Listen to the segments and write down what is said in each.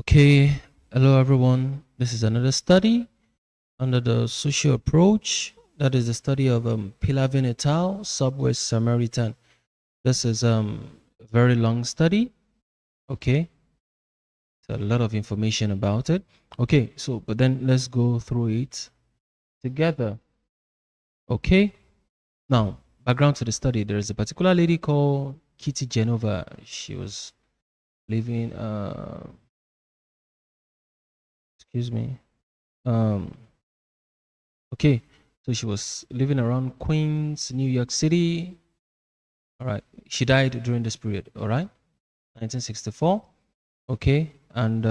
Okay, hello everyone. This is another study under the social approach. That is the study of Pilavin et al. Subway Samaritan. This is a very long study. Okay, so a lot of information about it. Okay, so but then let's go through it together. Okay, now background to the study. There is a particular lady called Kitty Genova. She was living. Excuse me. Um, Okay, so she was living around Queens, New York City. All right, she died during this period. All right, 1964. Okay, and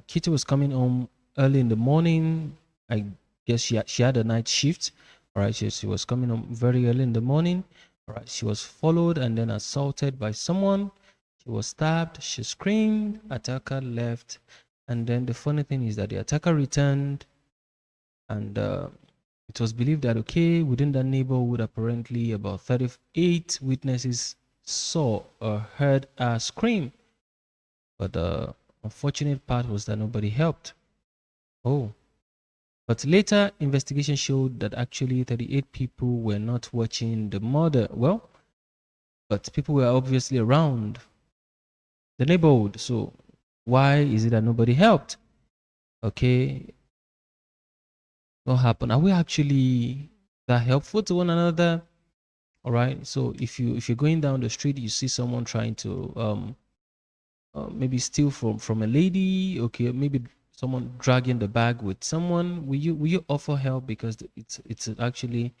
Kitty was coming home early in the morning. I guess she had a night shift. All right, she was coming home very early in the morning. All right, she was followed and then assaulted by someone. She was stabbed. She screamed. Attacker left, and then the funny thing is that the attacker returned and it was believed that okay, within that neighborhood, apparently about 38 witnesses saw or heard her scream, but the unfortunate part was that nobody helped. Oh, but later investigation showed that actually 38 people were not watching the murder. Well, but people were obviously around the neighborhood. So why is it that nobody helped? Okay, what happened? Are we actually that helpful to one another? All right, so if you're going down the street, you see someone trying to maybe steal from a lady, okay, maybe someone dragging the bag with someone, will you offer help because it's actually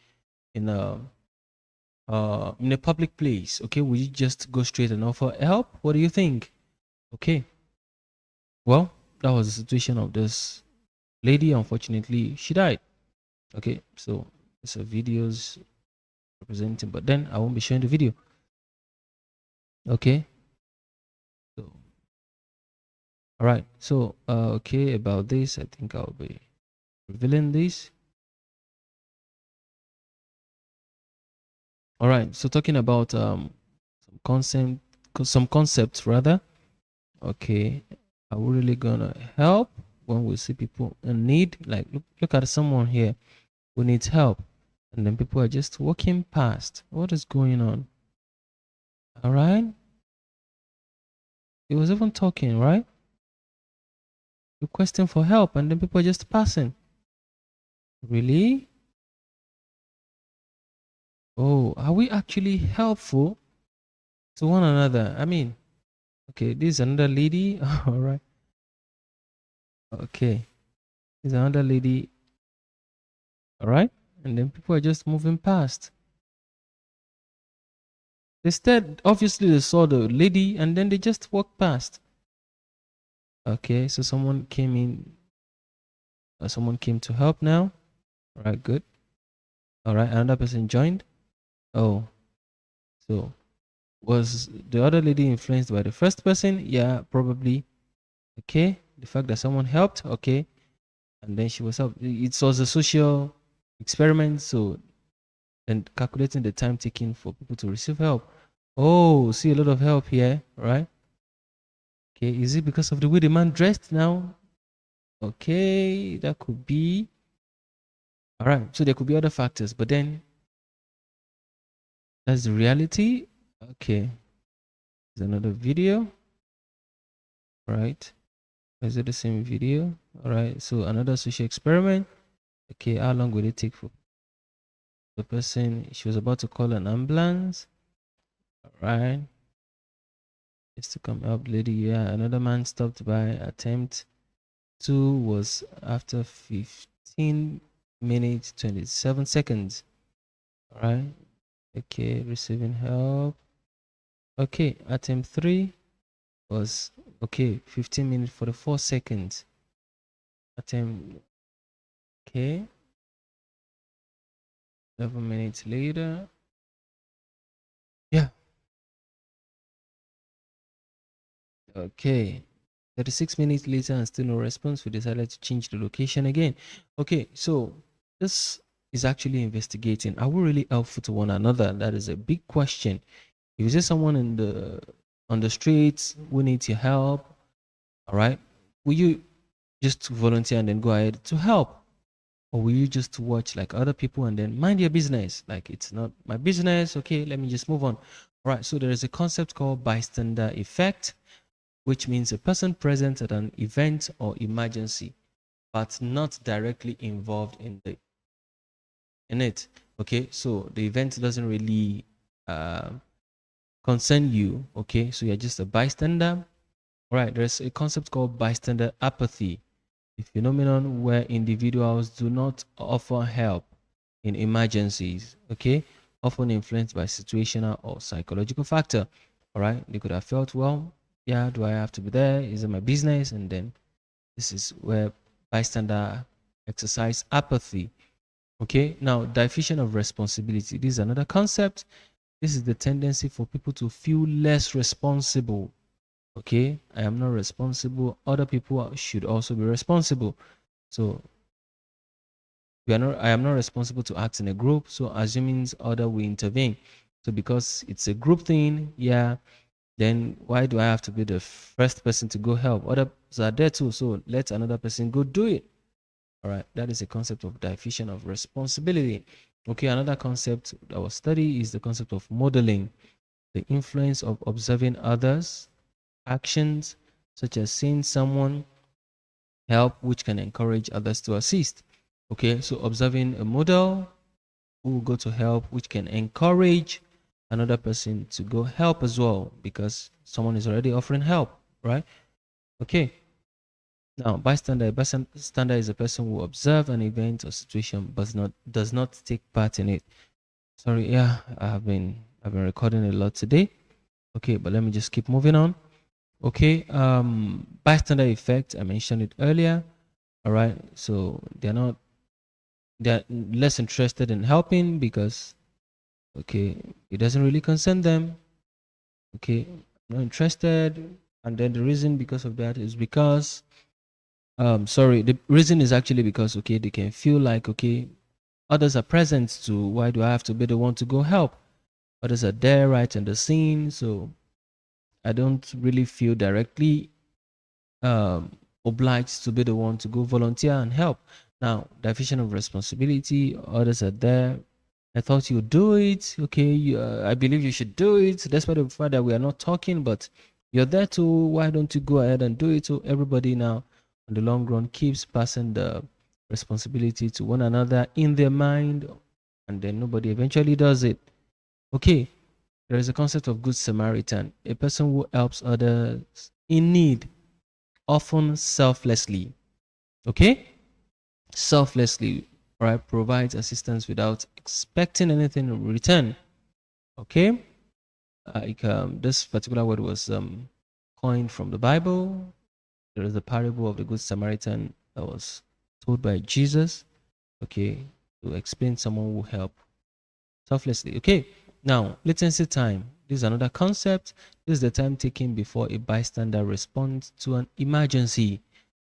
in a public place? Okay, will you just go straight and offer help? What do you think? Okay, well, that was the situation of this lady. Unfortunately, she died. Okay, so it's a videos representing, but then I won't be showing the video. Okay, so all right. So, okay, about this, I think I'll be revealing this. All right. So, talking about some concepts rather. Okay, are we really gonna help when we see people in need? Like, look at someone here who needs help, and then people are just walking past. What is going on? All right. He was even talking, right? Requesting for help, and then people are just passing. Really? Oh, are we actually helpful to one another? I mean, okay, this is another lady. All right. Okay. This is another lady. All right. And then people are just moving past. Instead, obviously, they saw the lady and then they just walked past. Okay. So someone came in. Someone came to help now. All right. Good. All right. Another person joined. Oh. So was the other lady influenced by the first person? Yeah, probably. Okay. The fact that someone helped. Okay. And then she was helped. It was a social experiment. So and calculating the time taken for people to receive help. Oh, see a lot of help here, right? Okay, is it because of the way the man dressed now? Okay, that could be. All right, so there could be other factors, but then that's the reality. Okay, there's another video, right? Is it the same video? All right, so another social experiment. Okay, how long will it take for the person? She was about to call an ambulance. All right, just to come up, lady. Yeah, another man stopped by. Attempt two was after 15 minutes 27 seconds. All right. Okay, receiving help. Okay, attempt three was okay, 15 minutes 44 seconds. Attempt okay, 11 minutes later. Yeah. Okay. 36 minutes later and still no response. We decided to change the location again. Okay, so this is actually investigating. Are we really helpful to one another? That is a big question. If you see someone in the on the streets who needs your help, all right, will you just volunteer and then go ahead to help? Or will you just watch like other people and then mind your business? Like, it's not my business. Okay, let me just move on. All right. So there is a concept called bystander effect, which means a person present at an event or emergency, but not directly involved in it. Okay. So the event doesn't really concern you. Okay. So you're just a bystander. All right. There's a concept called bystander apathy, a phenomenon where individuals do not offer help in emergencies, okay, often influenced by situational or psychological factor. All right, they could have felt, well, yeah, do I have to be there? Is it my business? And then this is where bystander exercise apathy. Okay, now diffusion of responsibility. This is another concept. This is the tendency for people to feel less responsible. Okay, I am not responsible. Other people should also be responsible. So I am not responsible to act in a group, so assuming other will intervene. So because it's a group thing, yeah, then why do I have to be the first person to go help? Others are there too, so let another person go do it. All right, that is a concept of diffusion of responsibility. Okay, another concept that was studied is the concept of modeling, the influence of observing others actions, such as seeing someone help, which can encourage others to assist. Okay, so observing a model who will go to help, which can encourage another person to go help as well, because someone is already offering help, right? Okay. Now, bystander is a person who observe an event or situation but does not take part in it. Sorry, yeah, I've been recording a lot today. Okay, but let me just keep moving on. Okay, bystander effect, I mentioned it earlier. All right, so they're less interested in helping because, okay, it doesn't really concern them. Okay, not interested. And then the reason because of that is because, sorry, the reason is actually because, okay, they can feel like, okay, others are present, so why do I have to be the one to go help? Others are there right in the scene, so I don't really feel directly um, obliged to be the one to go volunteer and help. Now, division of responsibility, others are there. I thought you'd do it. Okay, I believe you should do it. Despite the fact that we are not talking, but you're there too. Why don't you go ahead and do it? So everybody now, in the long run, keeps passing the responsibility to one another in their mind, and then nobody eventually does it. Okay, there is a concept of good Samaritan, a person who helps others in need, often selflessly. Okay, selflessly, right? Provides assistance without expecting anything in return. Okay, like this particular word was coined from the Bible. There is the parable of the good Samaritan that was told by Jesus. Okay, to explain someone who help selflessly. Okay, now latency time. This is another concept. This is the time taken before a bystander responds to an emergency.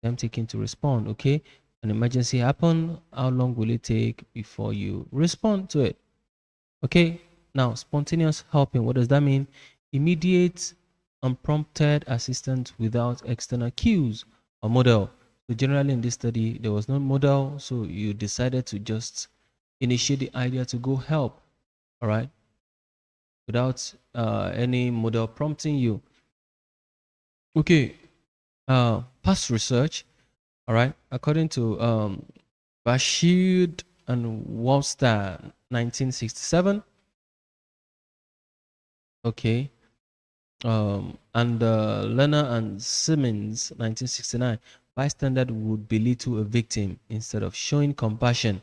Time taken to respond. Okay, an emergency happen. How long will it take before you respond to it? Okay, now spontaneous helping. What does that mean? Immediate, unprompted assistance without external cues or model. So generally in this study, there was no model, so you decided to just initiate the idea to go help. All right, without any model prompting you. Okay, past research. All right, according to Rashid and Walster, 1967. Okay, and Lerner and Simmons, 1969. Bystander would belittle a victim instead of showing compassion.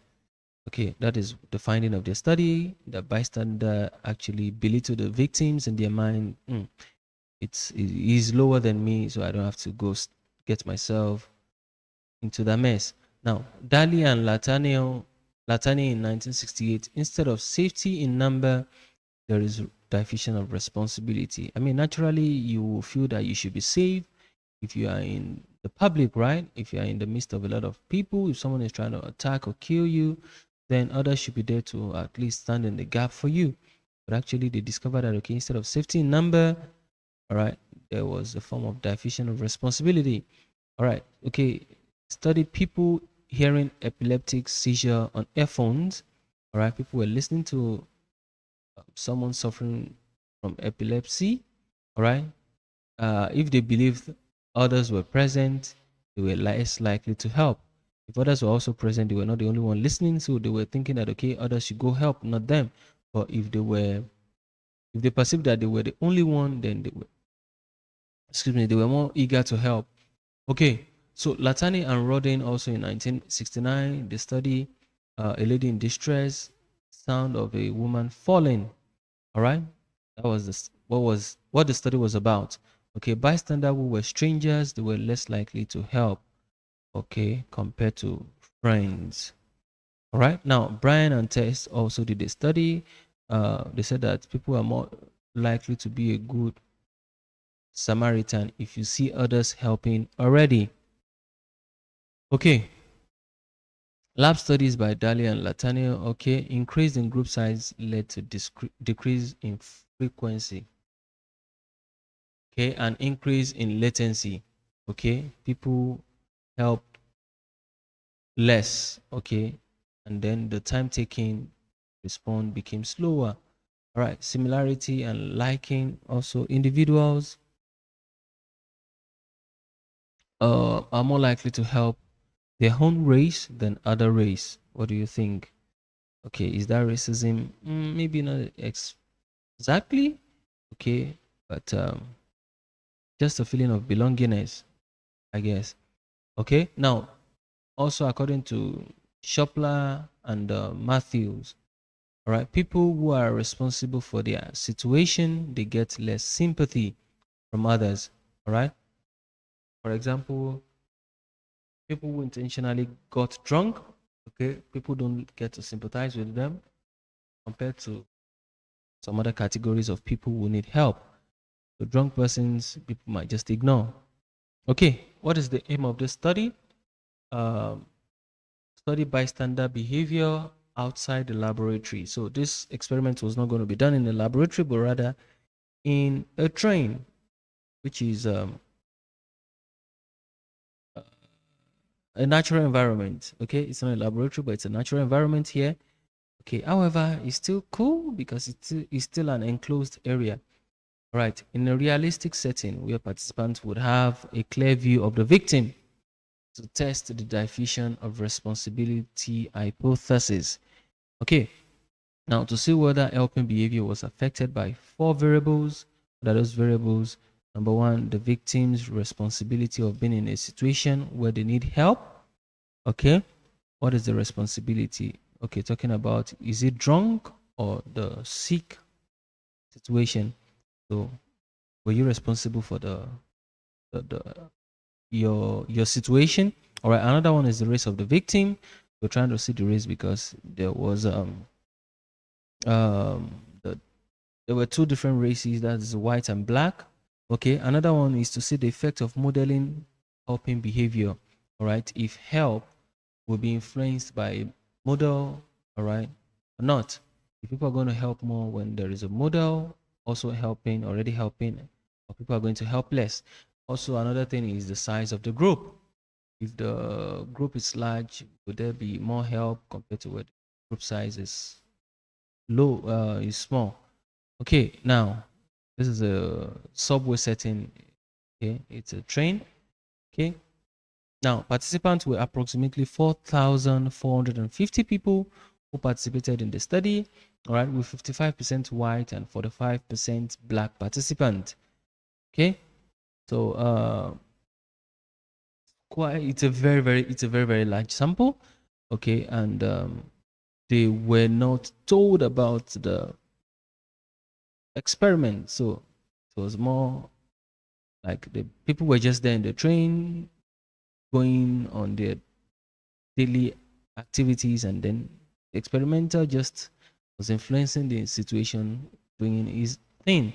Okay, that is the finding of their study. The bystander actually belittle the victims in their mind. He's lower than me, so I don't have to go get myself into the mess. Now, Dali and Latani in 1968, instead of safety in number, there is diffusion of responsibility. I mean, naturally, you will feel that you should be safe if you are in the public, right? If you are in the midst of a lot of people, if someone is trying to attack or kill you, then others should be there to at least stand in the gap for you. But actually, they discovered that, okay, instead of safety in number, all right, there was a form of diffusion of responsibility. All right. Okay. Study people hearing epileptic seizure on earphones. All right. People were listening to someone suffering from epilepsy. All right. If they believed others were present, they were less likely to help. If others were also present, they were not the only one listening, so they were thinking that okay, others should go help, not them. But if they perceived that they were the only one, then they were more eager to help. Okay, so Latani and Rodin also in 1969, they study a lady in distress, sound of a woman falling. All right, that was what the study was about. Okay, bystander who were strangers, they were less likely to help. Okay, compared to friends. All right, now Brian and Tess also did a study. They said that people are more likely to be a good Samaritan if you see others helping already. Okay, lab studies by Daly and Latania. Okay, increase in group size led to decrease in frequency. Okay, an increase in latency. Okay, people helped less. Okay, and then the time taken respond became slower. All right, similarity and liking. Also, individuals are more likely to help their own race than other race. What do you think? Okay, is that racism? Maybe not exactly. Okay, but just a feeling of belongingness, I guess. Okay, now also according to Shopler and Matthews, all right, people who are responsible for their situation, they get less sympathy from others. All right, for example, people who intentionally got drunk, okay, people don't get to sympathize with them compared to some other categories of people who need help. So drunk persons, people might just ignore. Okay, what is the aim of this study? Um, Study bystander behavior outside the laboratory. So this experiment was not going to be done in the laboratory, but rather in a train, which is a natural environment. Okay, it's not a laboratory, but it's a natural environment here. Okay, however, it's still cool because it's still an enclosed area. Right, in a realistic setting where participants would have a clear view of the victim to test the diffusion of responsibility hypothesis. Okay, now to see whether helping behavior was affected by four variables. What are those variables? Number one, the victim's responsibility of being in a situation where they need help. Okay, what is the responsibility? Okay, talking about is it drunk or the sick situation? So were you responsible for the your situation? All right, another one is the race of the victim. We're trying to see the race because there was um the, there were two different races, that's white and black. Okay, another one is to see the effect of modeling helping behavior. All right, if help will be influenced by model, all right, or not. If people are going to help more when there is a model also helping, already helping, or people are going to help less. Also, another thing is the size of the group. If the group is large, would there be more help compared to what group size is low, is small? Okay, now this is a subway setting. Okay, it's a train. Okay, now participants were approximately 4,450 people who participated in the study. All right, with 55% white and 45% black participant. Okay, so quite it's a very large sample. Okay, and they were not told about the experiment, so it was more like the people were just there in the train going on their daily activities, and then the experimenter just was influencing the situation, doing his thing.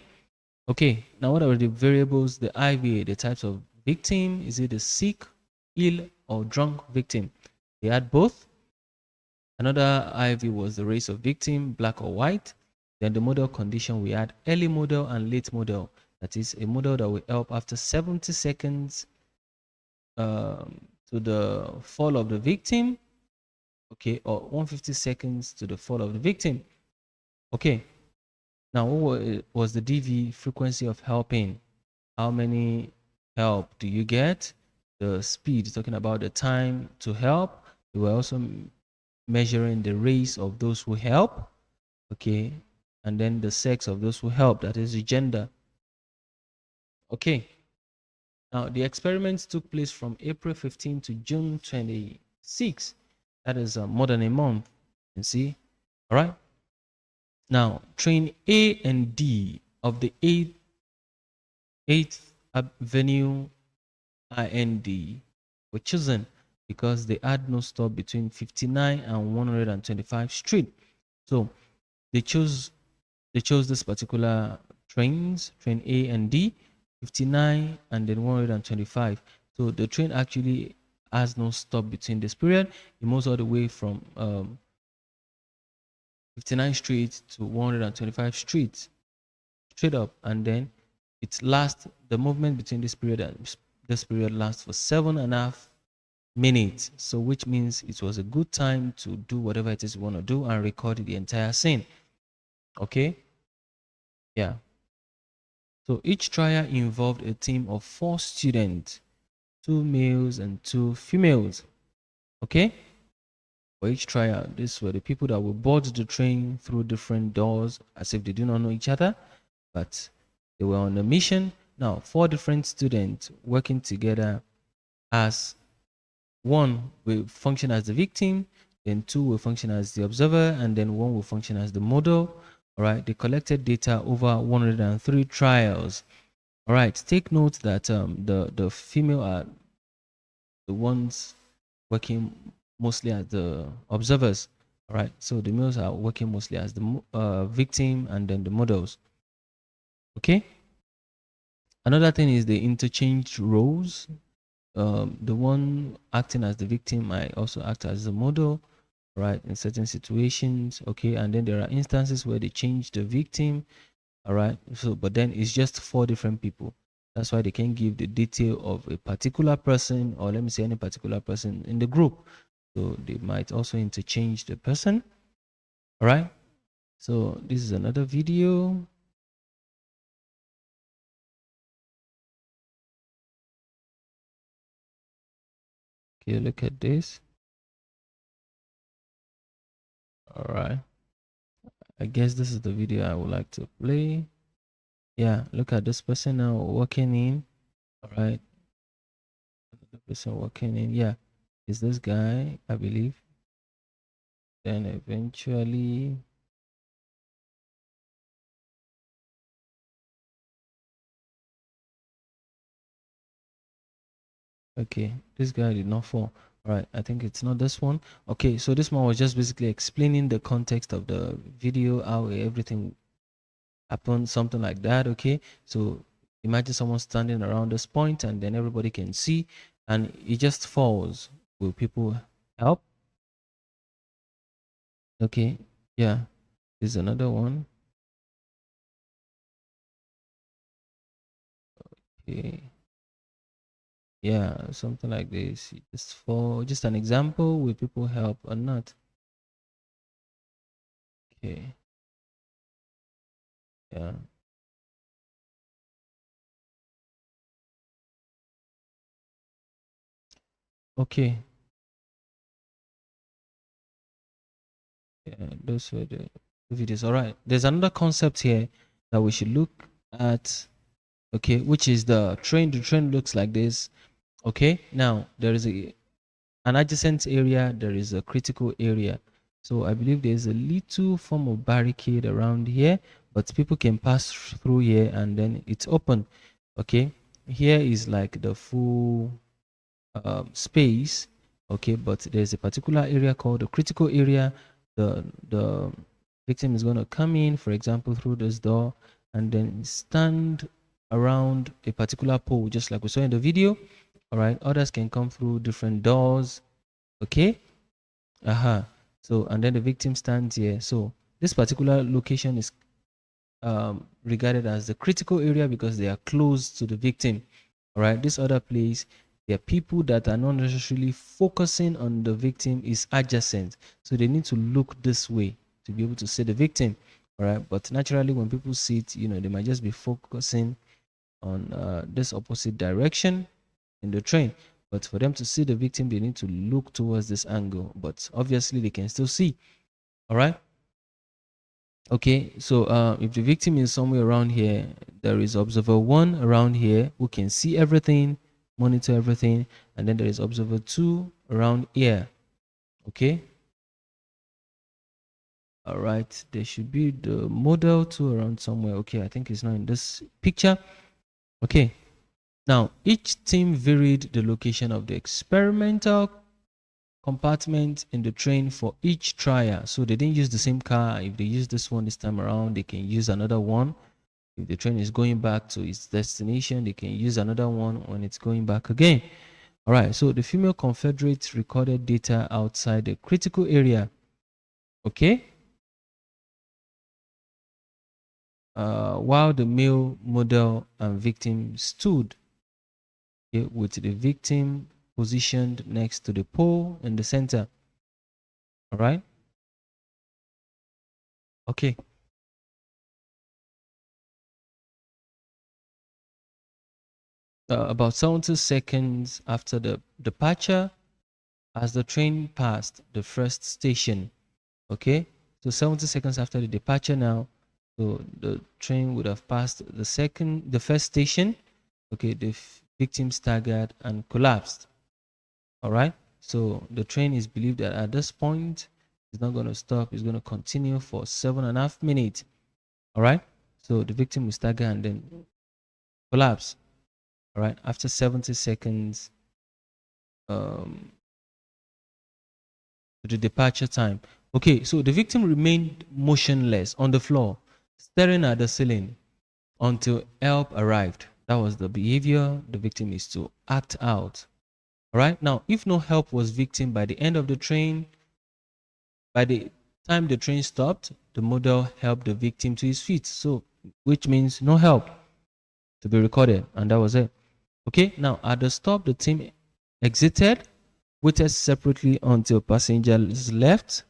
Okay, now what are the variables? The IVA, the types of victim. Is it a sick, ill, or drunk victim? They had both. Another IV was the race of victim, black or white. Then the model condition, we had early model and late model. That is a model that will help after 70 seconds to the fall of the victim, okay, or 150 seconds to the fall of the victim. Okay, now what was the DV, frequency of helping? How many help do you get? The speed, talking about the time to help. We were also measuring the race of those who help, okay, and then the sex of those who help, that is the gender. Okay, now the experiments took place from April 15 to June 26. That is more than a month. You see, all right. Now train A and D of the 8th Avenue IND were chosen because they had no stop between 59 and 125 Street. So they chose this particular trains, train A and D, 59 and then 125. So the train actually has no stop between this period. It moves all the way from 59th Street to 125 Street, straight up, and then the movement between this period and this period lasts for 7.5 minutes. So which means it was a good time to do whatever it is you want to do and record the entire scene. Okay, yeah. So each trial involved a team of 4 students, 2 males and 2 females. Okay, for each trial, these were the people that will board the train through different doors as if they do not know each other, but they were on a mission. Now 4 different students working together, as one will function as the victim, then 2 will function as the observer, and then 1 will function as the model. All right, they collected data over 103 trials. All right, take note that the female are the ones working mostly as the observers. All right, so the males are working mostly as the victim and then the models. Okay, another thing is they interchanged roles. The one acting as the victim might also act as the model, right, in certain situations. Okay, and then there are instances where they change the victim. All right, so but then it's just 4 different people. That's why they can't give the detail of a particular person, or let me say any particular person in the group. So they might also interchange the person. All right, so this is another video. Okay, look at this. All right, I guess this is the video I would like to play. Yeah, look at this person now walking in. All right, the person walking in, yeah, is this guy, I believe. Then eventually, okay, this guy did not fall. All right, I think it's not this one. Okay, so this one was just basically explaining the context of the video, how everything happened, something like that. Okay, so imagine someone standing around this point and then everybody can see and it just falls. Will people help? Okay, yeah, this is another one. Okay, yeah, something like this. Just for just an example, will people help or not? Okay, yeah. Okay, yeah, those were the videos. All right, there's another concept here that we should look at. Okay, which is the train. The train looks like this. Okay, now there is an adjacent area, there is a critical area. So I believe there's a little form of barricade around here, but people can pass through here and then it's open. Okay, here is like the full space. Okay, but there's a particular area called the critical area. The victim is going to come in, for example, through this door and then stand around a particular pole, just like we saw in the video. All right, others can come through different doors. Okay, so and then the victim stands here. So this particular location is regarded as the critical area because they are close to the victim. All right, this other place There are people that are not necessarily focusing on the victim is adjacent. So they need to look this way to be able to see the victim. All right. But naturally, when people see it, they might just be focusing on this opposite direction in the train. But for them to see the victim, they need to look towards this angle. But obviously, they can still see. All right. Okay, so if the victim is somewhere around here, there is observer 1 around here who can see everything, monitor everything, and then there is observer 2 around here. Okay. All right, there should be the model 2 around somewhere. Okay, I think it's not in this picture. Okay, now each team varied the location of the experimental compartment in the train for each trial. So they didn't use the same car. If they use this one this time around, they can use another one. If the train is going back to its destination, they can use another one when it's going back again. All right, so the female Confederates recorded data outside the critical area. Okay. While the male model and victim stood, okay, with the victim positioned next to the pole in the center. All right. Okay. About 70 seconds after the departure, as the train passed the first station. Okay, so 70 seconds after the departure now, so the train would have passed the first station. Okay, the victim staggered and collapsed. All right, so the train is believed that at this point it's not going to stop, it's going to continue for 7.5 minutes. All right, so the victim will stagger and then collapse. All right, after 70 seconds um to the departure time. Okay, so the victim remained motionless on the floor, staring at the ceiling until help arrived. That was the behavior the victim is to act out. All right, now if no help was victim by the end of the train, by the time the train stopped, the model helped the victim to his feet. So, which means no help to be recorded, and that was it. Okay, now at the stop, the team exited, waited separately until passengers left.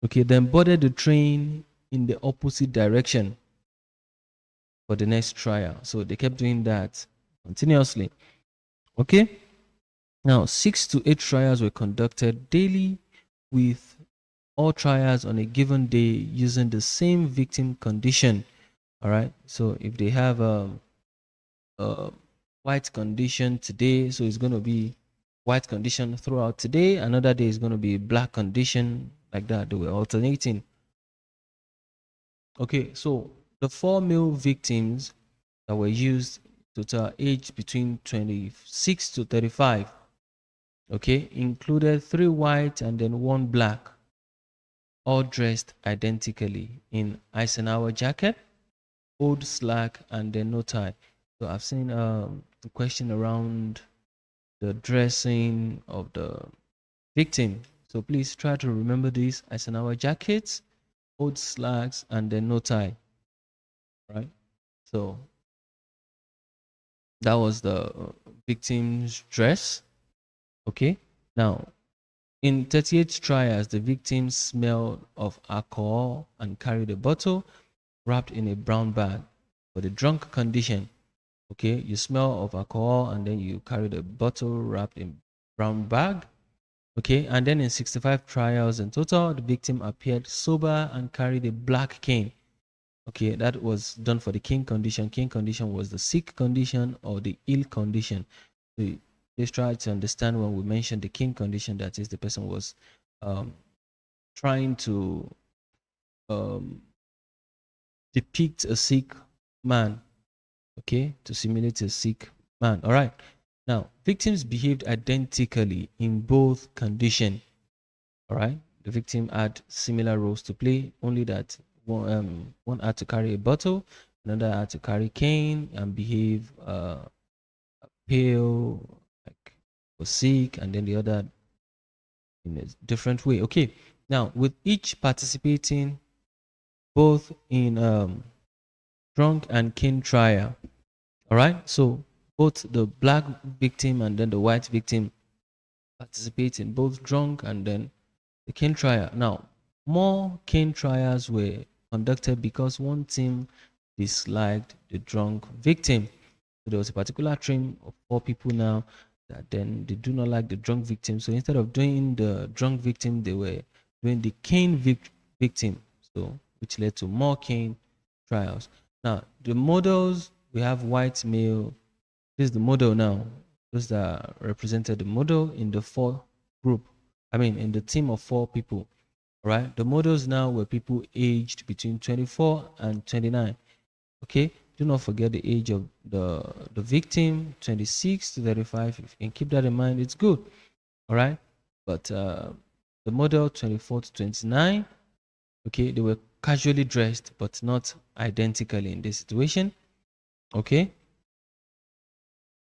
Okay, then boarded the train in the opposite direction for the next trial. So they kept doing that continuously. Okay, now 6 to 8 trials were conducted daily, with all trials on a given day using the same victim condition. All right, so if they have a white condition today, so it's going to be white condition throughout today. Another day is going to be black condition, like that. They were alternating. Okay, so the 4 male victims that were used, total age between 26 to 35, okay, included 3 white and then 1 black, all dressed identically in Eisenhower jacket, old slack, and then no tie. So I've seen a question around the dressing of the victim. So please try to remember these: Eisenhower jackets, old slacks, and then no tie. Right? So that was the victim's dress. Okay. Now, in 38 trials, the victim smelled of alcohol and carried a bottle wrapped in a brown bag. For the drunk condition, okay, you smell of alcohol and then you carried a bottle wrapped in brown bag. Okay, and then in 65 trials in total, the victim appeared sober and carried a black cane. Okay, that was done for the king condition. King condition was the sick condition or the ill condition. So let's try to understand when we mention the king condition, that is, the person was trying to um, depict a sick man, okay, to simulate a sick man. All right. Now, victims behaved identically in both conditions. All right. The victim had similar roles to play, only that one had to carry a bottle, another had to carry cane and behave pale, like was sick, and then the other in a different way. Okay. Now, with each participating both in drunk and cane trial. All right. So both the black victim and then the white victim participate in both drunk and then the cane trial. Now, more cane trials were conducted because one team disliked the drunk victim. So there was a particular team of 4 people now that then they do not like the drunk victim. So instead of doing the drunk victim, they were doing the cane victim. So which led to more cane trials. Now the models, we have white male. This is the model now. Those that represented the model in the four group. I mean, in the team of 4 people. Right. The models now were people aged between 24 and 29. Okay, do not forget the age of the victim, 26 to 35. If you can keep that in mind, it's good. All right, but the model 24 to 29. Okay, they were casually dressed but not identically in this situation. Okay,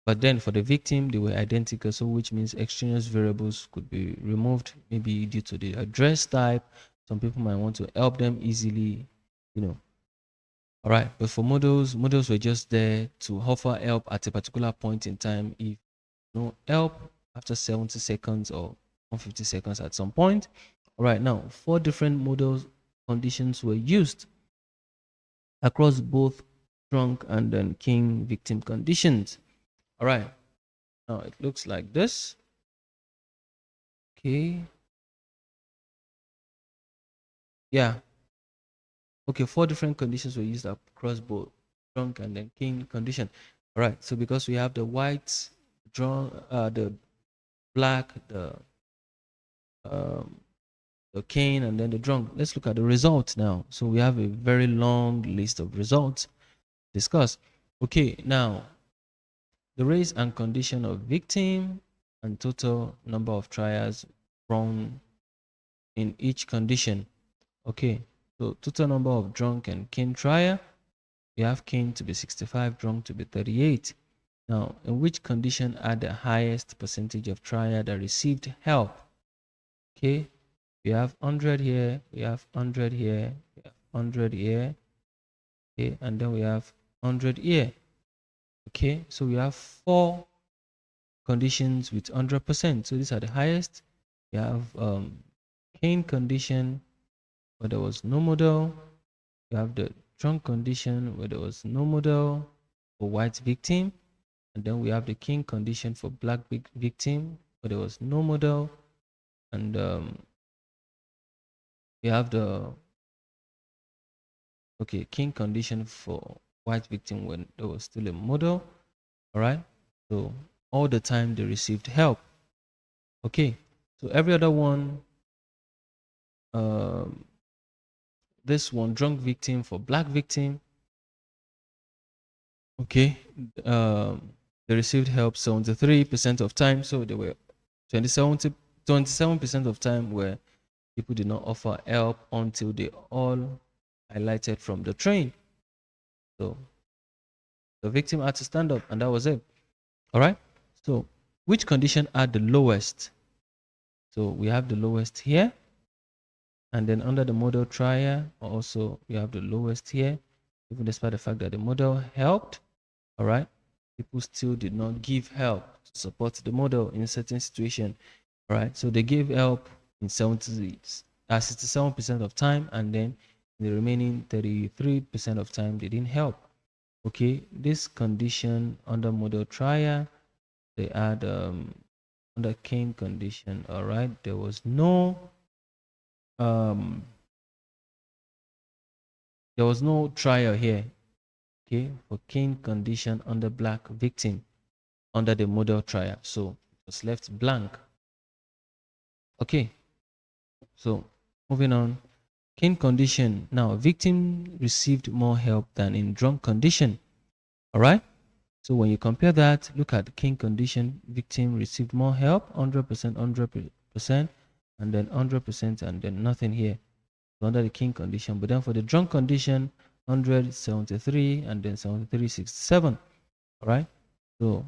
but then for the victim they were identical, so which means extraneous variables could be removed, maybe due to the dress type. Some people might want to help them easily, you know. All right, but for models were just there to offer help at a particular point in time. If no help after 70 seconds or 150 seconds at some point. All right, now 4 different models conditions were used across both drunk and then king victim conditions. All right, now it looks like this. Okay, yeah, okay, 4 different conditions were used across both drunk and then king condition. All right, so because we have the white, drunk, the black, um, the cane, and then the drunk. Let's look at the results now. So we have a very long list of results discussed. Okay, now the race and condition of victim and total number of trials run in each condition. Okay, so total number of drunk and cane trial. You have cane to be 65, drunk to be 38. Now, in which condition are the highest percentage of trial that received help? Okay, we have 100 here, we have 100 here, we have 100 here, okay, and then we have 100 here. Okay, so we have 4 conditions with 100%. So these are the highest. We have cane condition where there was no model. We have the drunk condition where there was no model for white victim. And then we have the king condition for black victim where there was no model. And we have the king condition for white victim when there was still a model. All right, so all the time they received help. Okay, so every other one, um this one, drunk victim for black victim. Okay, they received help 73% of time. So they were 27% of time where people did not offer help until they all highlighted from the train. So the victim had to stand up, and that was it. All right. So which condition are the lowest? So we have the lowest here, and then under the model trial, also we have the lowest here, even despite the fact that the model helped. All right, people still did not give help to support the model in a certain situation. All right, so they gave help in 67% of time, and then in the remaining 33% of time they didn't help. Okay, this condition under model trial, they had under cane condition. All right, there was no um there was no trial here. Okay, for cane condition under black victim under the model trial, so it was left blank. Okay, so moving on. Cane condition. Now, victim received more help than in drunk condition. All right. So when you compare that, look at the cane condition. Victim received more help, 100%, 100%, and then 100%, and then nothing here. So under the cane condition. But then for the drunk condition, 173 and then 73, 67. All right. So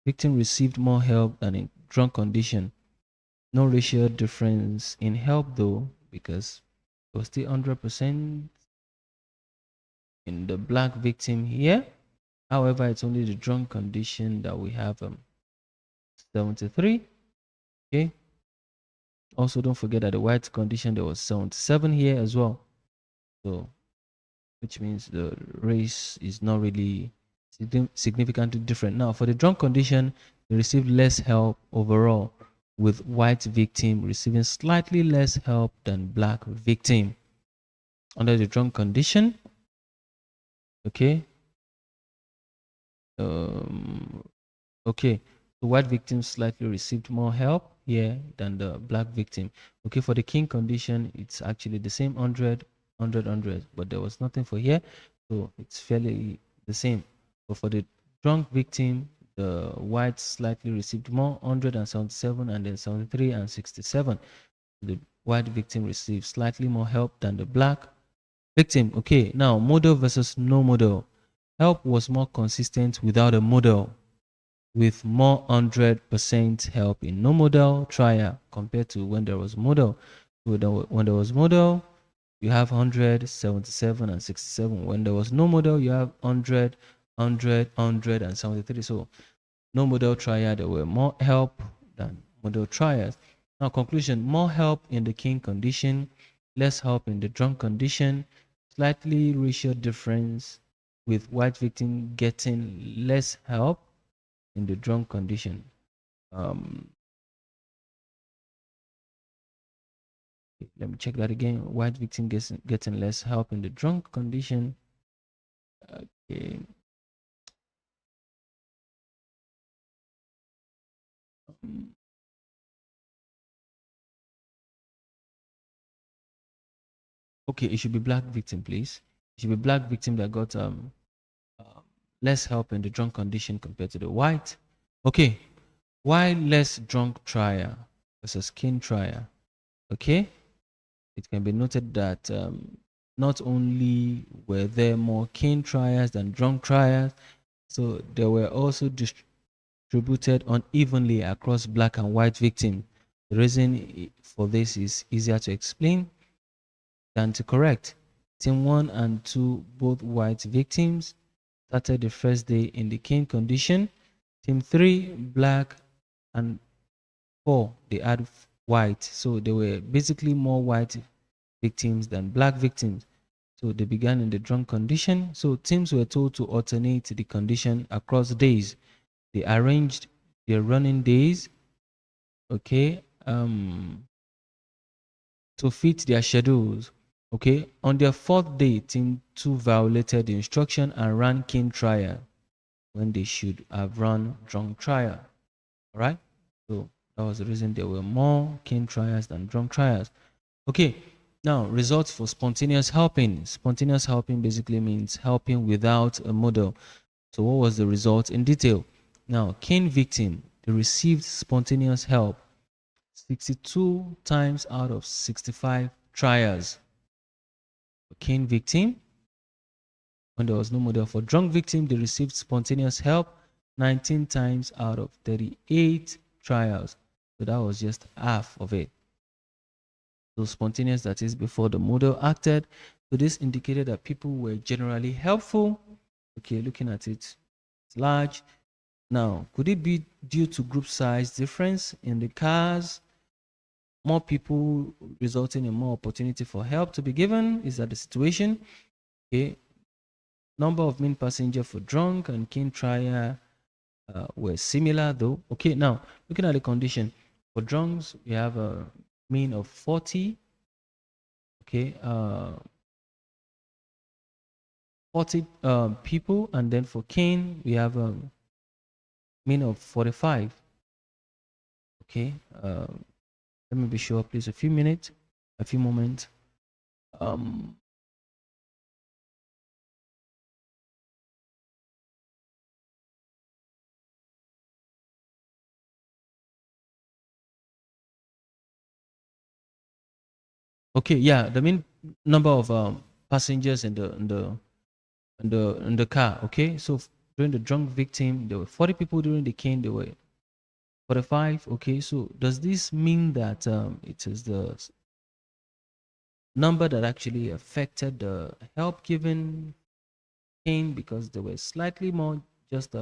victim received more help than in drunk condition. No ratio difference in help though, because it was still 100% in the black victim here. However, it's only the drunk condition that we have 73. Okay. Also, don't forget that the white condition there was 77 here as well. So, which means the race is not really significantly different. Now, for the drunk condition, they received less help overall, with white victim receiving slightly less help than black victim. Under the drunk condition, okay, um, okay, the white victim slightly received more help here than the black victim. Okay, for the king condition, it's actually the same 100, 100, 100, but there was nothing for here, so it's fairly the same. But for the drunk victim, the white slightly received more, 177 and then 73 and 67. The white victim received slightly more help than the black victim. Okay, now model versus no model. Help was more consistent without a model, with more 100% help in no model trial compared to when there was model. When there was model, you have 100, 77, and 67. When there was no model, you have 100, 100, 100, and 73. So no model trial, there were more help than model trials. Now, conclusion: more help in the king condition, less help in the drunk condition, slightly ratio difference, with white victim getting less help in the drunk condition. Um, Let me check that again. White victim getting less help in the drunk condition. Okay. Um, okay, it should be black victim, please. It should be black victim that got uh, less help in the drunk condition compared to the white. Okay, why less drunk trial versus king trial? Okay, it can be noted that not only were there more king trials than drunk trials, so there were also distributed unevenly across black and white victims. The reason for this is easier to explain than to correct. Team 1 and 2, both white victims, started the first day in the king condition. Team 3, black, and 4, they had white. So there were basically more white victims than black victims. So they began in the drunk condition. So teams were told to alternate the condition across days. They arranged their running days, okay, to fit their schedules. Okay, on their fourth day, team 2 violated the instruction and ran king trial when they should have run drunk trial. All right, so that was the reason there were more king trials than drunk trials. Okay, now results for spontaneous helping. Spontaneous helping basically means helping without a model. So what was the result in detail? Now, king victim, they received spontaneous help 62 times out of 65 trials. King victim, when there was no model. For drunk victim, they received spontaneous help 19 times out of 38 trials. So that was just half of it. So spontaneous, that is before the model acted. So this indicated that people were generally helpful. Okay, looking at it, it's large. Now, could it be due to group size difference in the cars? More people resulting in more opportunity for help to be given? Is that the situation? Okay. Number of main passenger for drunk and king trial were similar though. Okay, now looking at the condition for drunks, we have a mean of 40. Okay, 40 people, and then for king we have a mean of 45. Okay, let me be sure, please. A few minutes, a few moments. Um, okay, yeah, the mean number of passengers in the car. Okay, so during the drunk victim, there were 40 people. During the king, there were 45. Okay, so does this mean that it is the number that actually affected the help given? Cain because there were slightly more, just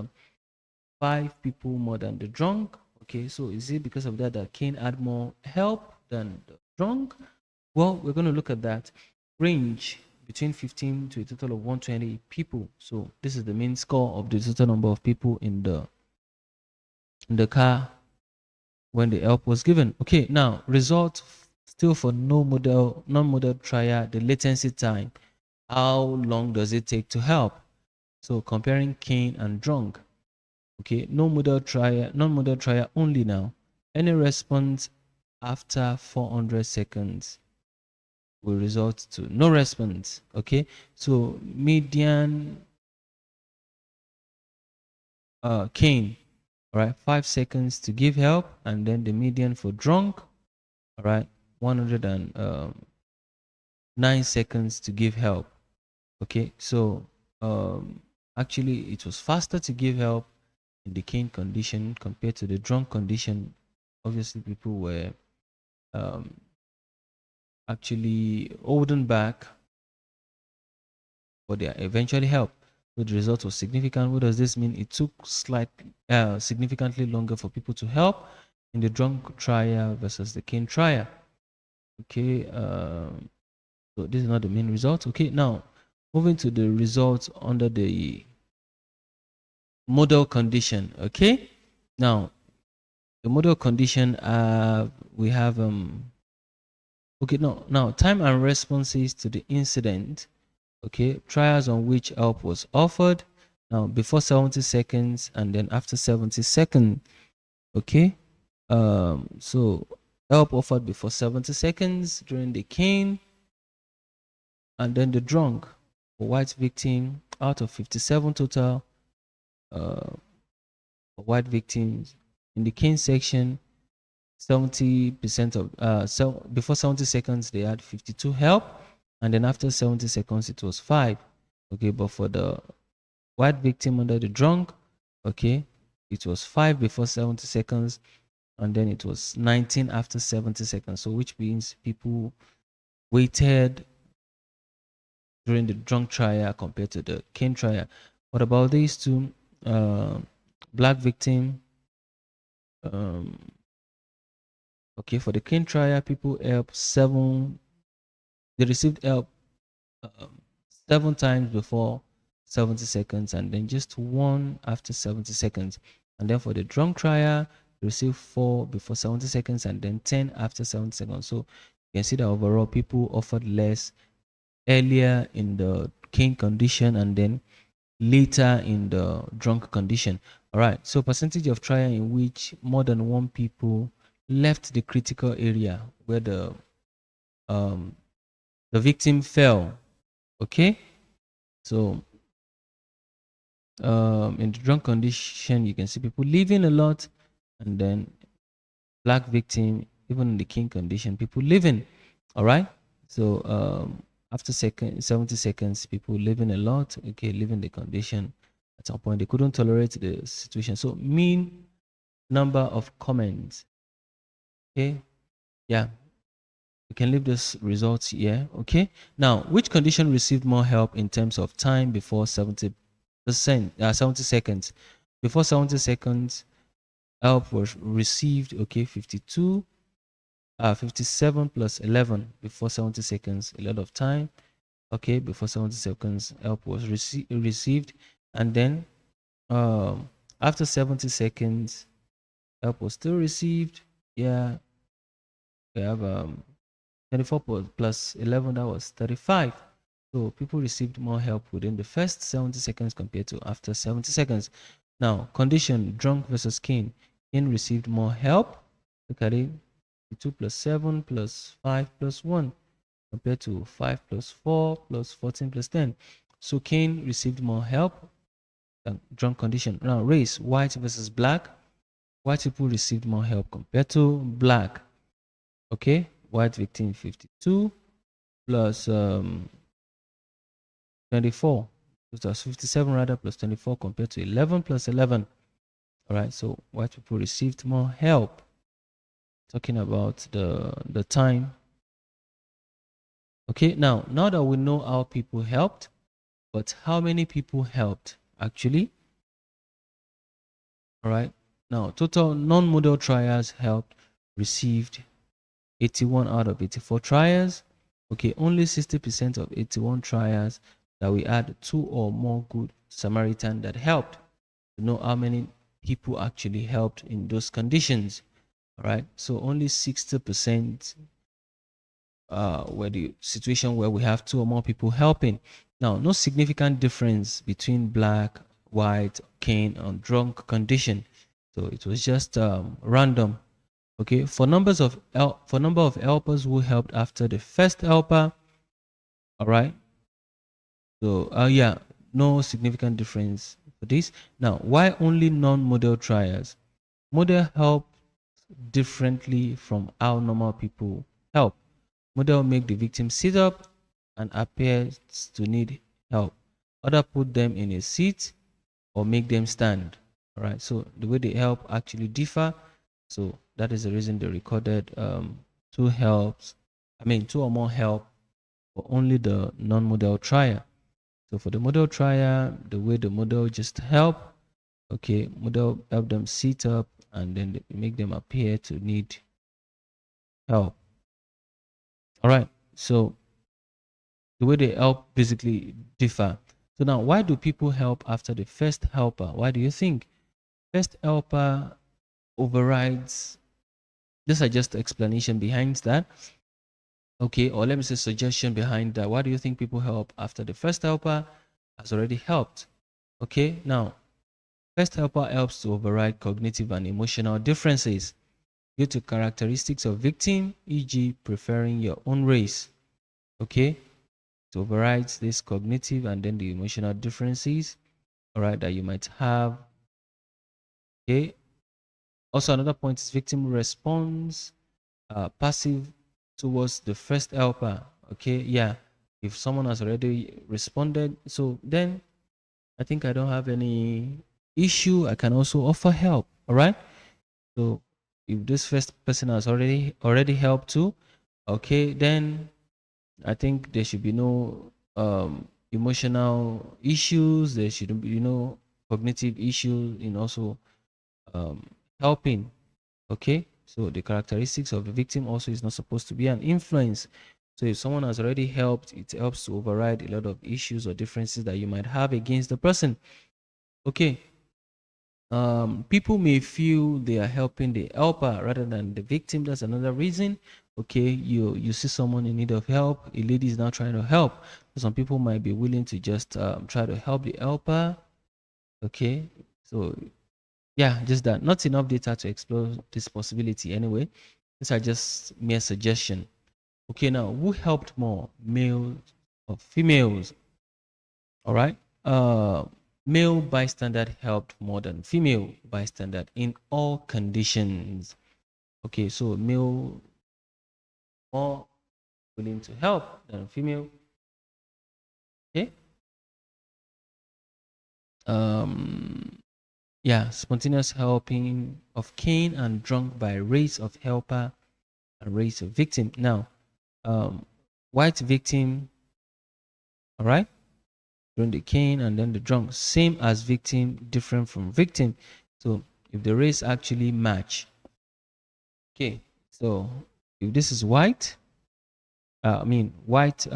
5 people more than the drunk. Okay, so is it because of that that Cain had more help than the drunk? Well, we're going to look at that. Range between 15 to a total of 120 people. So this is the main score of the total number of people in the car when the help was given. Okay, now result still for non-model trial, the latency time. How long does it take to help? So comparing Cain and drunk. Okay, non-model trial only now. Any response after 400 seconds will result to no response. Okay, so median Cain, all right, 5 seconds to give help, and then the median for drunk, all right, 109 seconds to give help. Okay, so actually it was faster to give help in the Cain condition compared to the drunk condition. Obviously, people were um, actually holding back, but they eventually helped. So the result was significant. What does this mean? It took significantly longer for people to help in the drunk trial versus the Cain trial. Okay, so this is not the main result. Okay, now moving to the results under the model condition. Okay, now the model condition, we have okay, now time and responses to the incident. Okay, trials on which help was offered. Now before 70 seconds and then after 70 seconds. Okay, so help offered before 70 seconds during the Cain, and then the drunk for white victim out of 57 total white victims in the Cain section. 70% of so before 70 seconds they had 52 help, and then after 70 seconds it was 5. Okay, but for the white victim under the drunk, okay, it was 5 before 70 seconds, and then it was 19 after 70 seconds. So which means people waited during the drunk trial compared to the Cain trial. What about these two? Black victim, um, okay, for the Cain trial, people help seven. They received help um, 7 times before 70 seconds, and then just one after 70 seconds. And then for the drunk trial, they received 4 before 70 seconds, and then 10 after 70 seconds. So you can see that overall people offered less earlier in the Cain condition and then later in the drunk condition. All right, so percentage of trial in which more than one people left the critical area where um, the victim fell. Okay, so in the drunk condition, you can see people leaving a lot, and then black victim, even in the Cain condition, people leaving. All right, so after 70 seconds, people living a lot. Okay, leaving the condition. At some point, they couldn't tolerate the situation. So mean number of comments. Okay, yeah, we can leave this results here. Okay, now which condition received more help in terms of time before 70 seconds? Before 70 seconds, help was received. Okay, 52, 57 plus 11 before 70 seconds, a lot of time. Okay, before 70 seconds, help was received, and then after 70 seconds, help was still received. Yeah, we have 24 plus 11, that was 35. So people received more help within the first 70 seconds compared to after 70 seconds. Now, condition drunk versus Cain. Cain received more help. Look at it. 2 plus 7 plus 5 plus 1 compared to 5 plus 4 plus 14 plus 10. So Cain received more help than drunk condition. Now, race, white versus black. White people received more help compared to black. Okay, white victim 52 plus 24. So that's 57 rather plus 24 compared to 11 plus 11. All right, so white people received more help. Talking about the time. Okay, now that we know how people helped, But how many people helped actually? All right. Now, total non-model trials helped received 81 out of 84 trials. Okay, only 60% of 81 trials that we had two or more good Samaritan that helped. To know how many people actually helped in those conditions. All right. So only 60% where the situation where we have two or more people helping. Now, no significant difference between black, white, cane, and drunk condition. So it was just random. Okay, for number of helpers who helped after the first helper. All right. So yeah, no significant difference for this. Now, why only non-model trials? Model help differently from how normal people help. Model make the victim sit up and appears to need help. Other put them in a seat or make them stand. All right. So the way they help actually differ. So that is the reason they recorded two helps. I mean, two or more help for only the non-model trial. So for the model trial, the way the model just help, okay, model help them sit up and then they make them appear to need help. All right. So the way they help basically differ. So now, why do people help after the first helper? Why do you think first helper overrides? These are just explanation behind that. Okay, or let me say suggestion behind that. Why do you think people help after the first helper has already helped? Okay, now first helper helps to override cognitive and emotional differences due to characteristics of victim, e.g., preferring your own race. Okay, to override this cognitive and then the emotional differences, all right, that you might have. Okay, also another point is victim response passive towards the first helper. Okay, yeah, if someone has already responded, so then I think I don't have any issue. I can also offer help. All right. So if this first person has already helped too, okay, then I think there should be no emotional issues. There shouldn't be cognitive issues in also um, helping. Okay, so the characteristics of the victim also is not supposed to be an influence. So if someone has already helped, it helps to override a lot of issues or differences that you might have against the person. Okay, people may feel they are helping the helper rather than the victim. That's another reason. Okay, you see someone in need of help, a lady is now trying to help. Some people might be willing to just try to help the helper. Okay, so yeah, just that. Not enough data to explore this possibility anyway. These are just mere suggestion. Okay, now who helped more, males or females? All right. Male bystander helped more than female bystander in all conditions. Okay, so male more willing to help than female. Okay. Um, yeah, spontaneous helping of cane and drunk by race of helper and race of victim. Now, white victim, all right, during the cane and then the drunk, same as victim, different from victim. So if the race actually match, okay, so if this is white, I mean white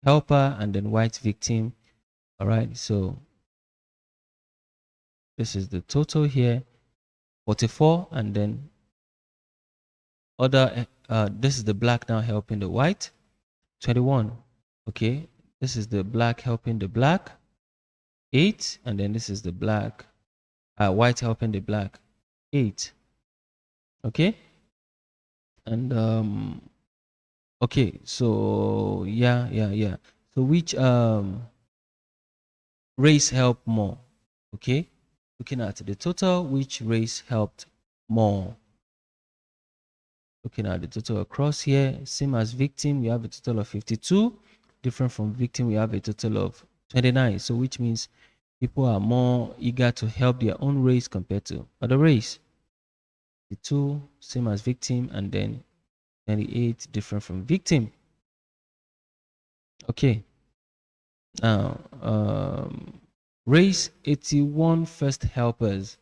helper and then white victim, all right, so this is the total here, 44, and then other, this is the black now helping the white, 21. Okay, this is the black helping the black, 8, and then this is the black, white helping the black, 8. Okay, and okay, so yeah. So which race helped more? Okay, looking at the total, which race helped more? Looking at the total across here, same as victim, we have a total of 52. Different from victim, we have a total of 29. So which means people are more eager to help their own race compared to other race. The two, same as victim, and then 28, different from victim. Okay. Now, race 81 first helpers.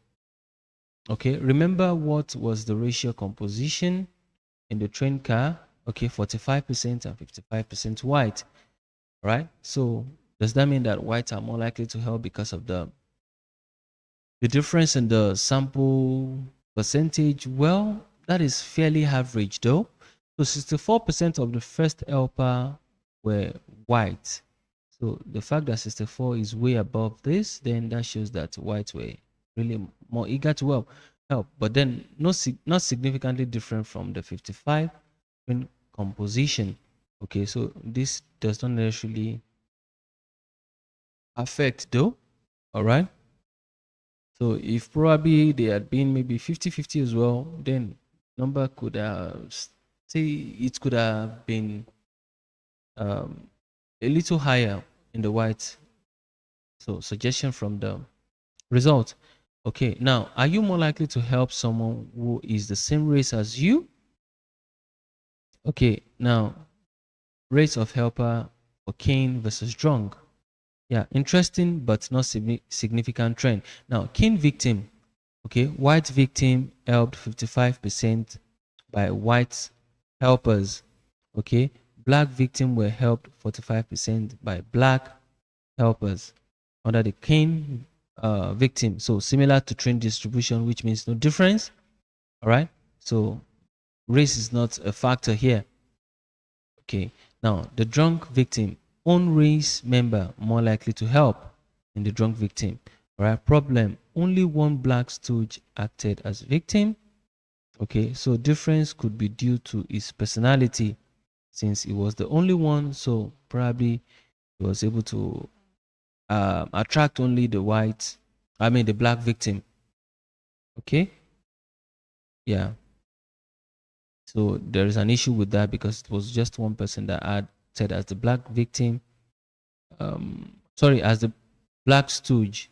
Okay, remember what was the ratio composition in the train car? Okay, 45% and 55% white, right? So does that mean that whites are more likely to help because of the difference in the sample percentage? Well, that is fairly average though. So 64% of the first helper were white. So the fact that 64 is way above this, then that shows that whites were really more eager to help. But then not significantly different from the 55 in composition. Okay, so this does not necessarily affect though. All right. So if probably they had been maybe 50-50 as well, then number could say it could have been um, a little higher in the white. So suggestion from the result. Okay, now are you more likely to help someone who is the same race as you? Okay, now race of helper for Cain versus drunk. Yeah, interesting but not significant trend. Now, Cain victim. Okay, white victim helped 55% by white helpers. Okay, black victim were helped 45% by black helpers under the Cain victim. So similar to trend distribution, which means no difference. All right. So race is not a factor here. Okay. Now the drunk victim, own race member more likely to help in the drunk victim. All right. Problem: only one black stooge acted as victim. Okay. So difference could be due to his personality, since he was the only one. So probably he was able to attract only the white, I mean the black victim. Okay, yeah. So there is an issue with that because it was just one person that had said as the black victim. Sorry, as the black stooge.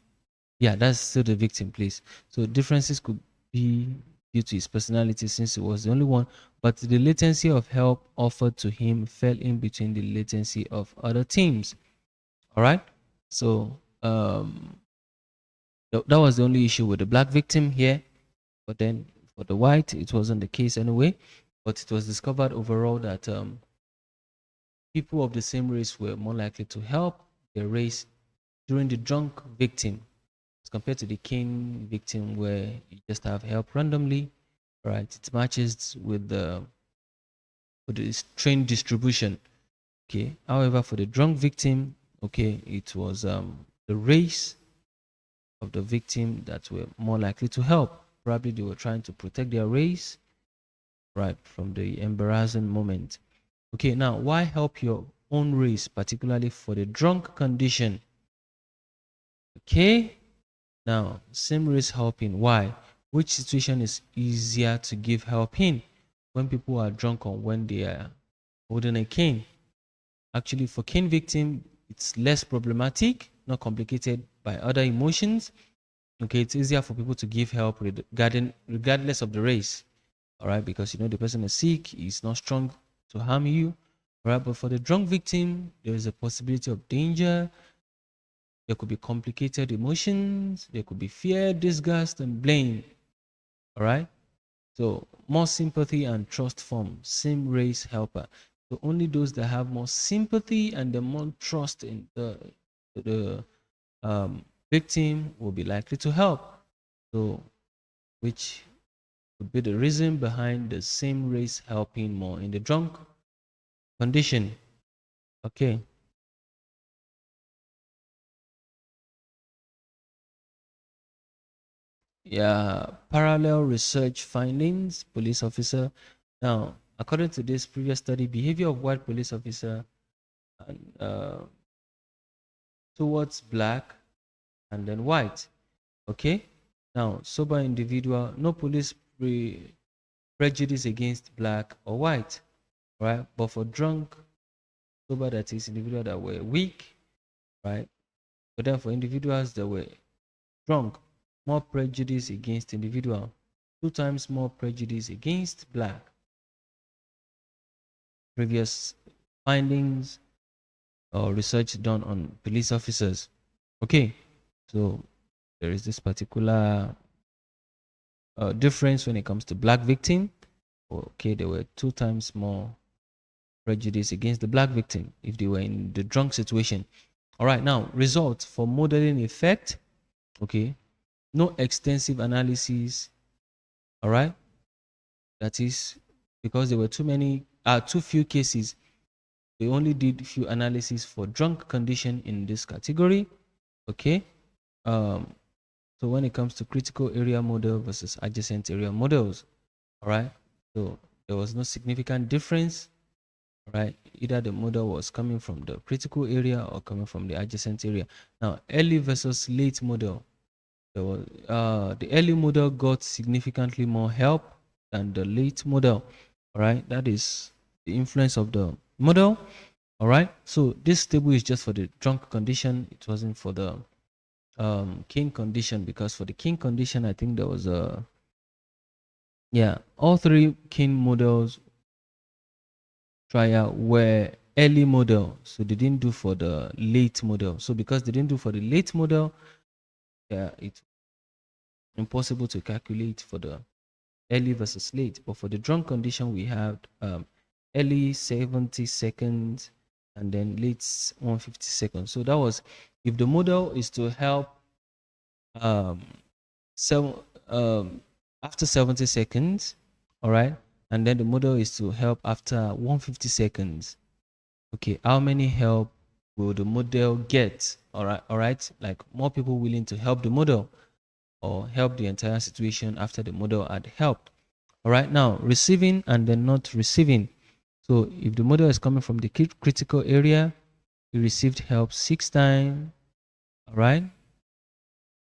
Yeah, that's still the victim, please. So differences could be due to his personality since he was the only one, but the latency of help offered to him fell in between the latency of other teams. All right. So that was the only issue with the black victim here. But then for the white, it wasn't the case anyway. But it was discovered overall that people of the same race were more likely to help their race during the drunk victim as compared to the Cain victim, where you just have help randomly. Right? It matches with the train distribution. Okay. However, for the drunk victim, okay, it was the race of the victim that were more likely to help. Probably they were trying to protect their race, right, from the embarrassing moment. Okay, now why help your own race, particularly for the drunk condition? Okay, now same race helping. Why? Which situation is easier to give help in? When people are drunk or when they are holding a cane? Actually, for cane victim, it's less problematic, not complicated by other emotions. Okay, it's easier for people to give help regardless of the race. All right, because you know the person is sick, he's not strong to harm you. All right, but for the drunk victim, there is a possibility of danger. There could be complicated emotions, there could be fear, disgust, and blame. All right, so more sympathy and trust form same race helper. So only those that have more sympathy and the more trust in the victim will be likely to help. So which would be the reason behind the same race helping more in the drunk condition. Okay. Yeah. Parallel research findings, police officer. Now, according to this previous study, behavior of white police officer and, towards black and then white. Okay. Now, sober individual, no police prejudice against black or white, right? But for drunk, sober, that is individual that were weak, right? But then for individuals that were drunk, more prejudice against individual, two times more prejudice against black. Previous findings or research done on police officers. Okay, so there is this particular difference when it comes to black victim. Okay, there were 2 times more prejudice against the black victim if they were in the drunk situation. All right, now results for modeling effect. Okay, no extensive analysis. All right, that is because there were too few cases. They only did few analysis for drunk condition in this category. Okay, um, so when it comes to critical area model versus adjacent area models, all right, so there was no significant difference. Right, either the model was coming from the critical area or coming from the adjacent area. Now, early versus late model, there was the early model got significantly more help than the late model. All right, that is the influence of the model. All right, so this table is just for the drunk condition. It wasn't for the king condition, because for the king condition, I think there was a, yeah, all three king models trial were early model, so they didn't do for the late model. So because they didn't do for the late model, yeah, it's impossible to calculate for the early versus late. But for the drunk condition, we have early 70 seconds and then late 150 seconds. So that was, if the model is to help um, so after 70 seconds, all right, and then the model is to help after 150 seconds. Okay, how many help will the model get? All right, like more people willing to help the model or help the entire situation after the model had helped. All right, now receiving and then not receiving. So if the model is coming from the critical area, you received help 6 times. All right.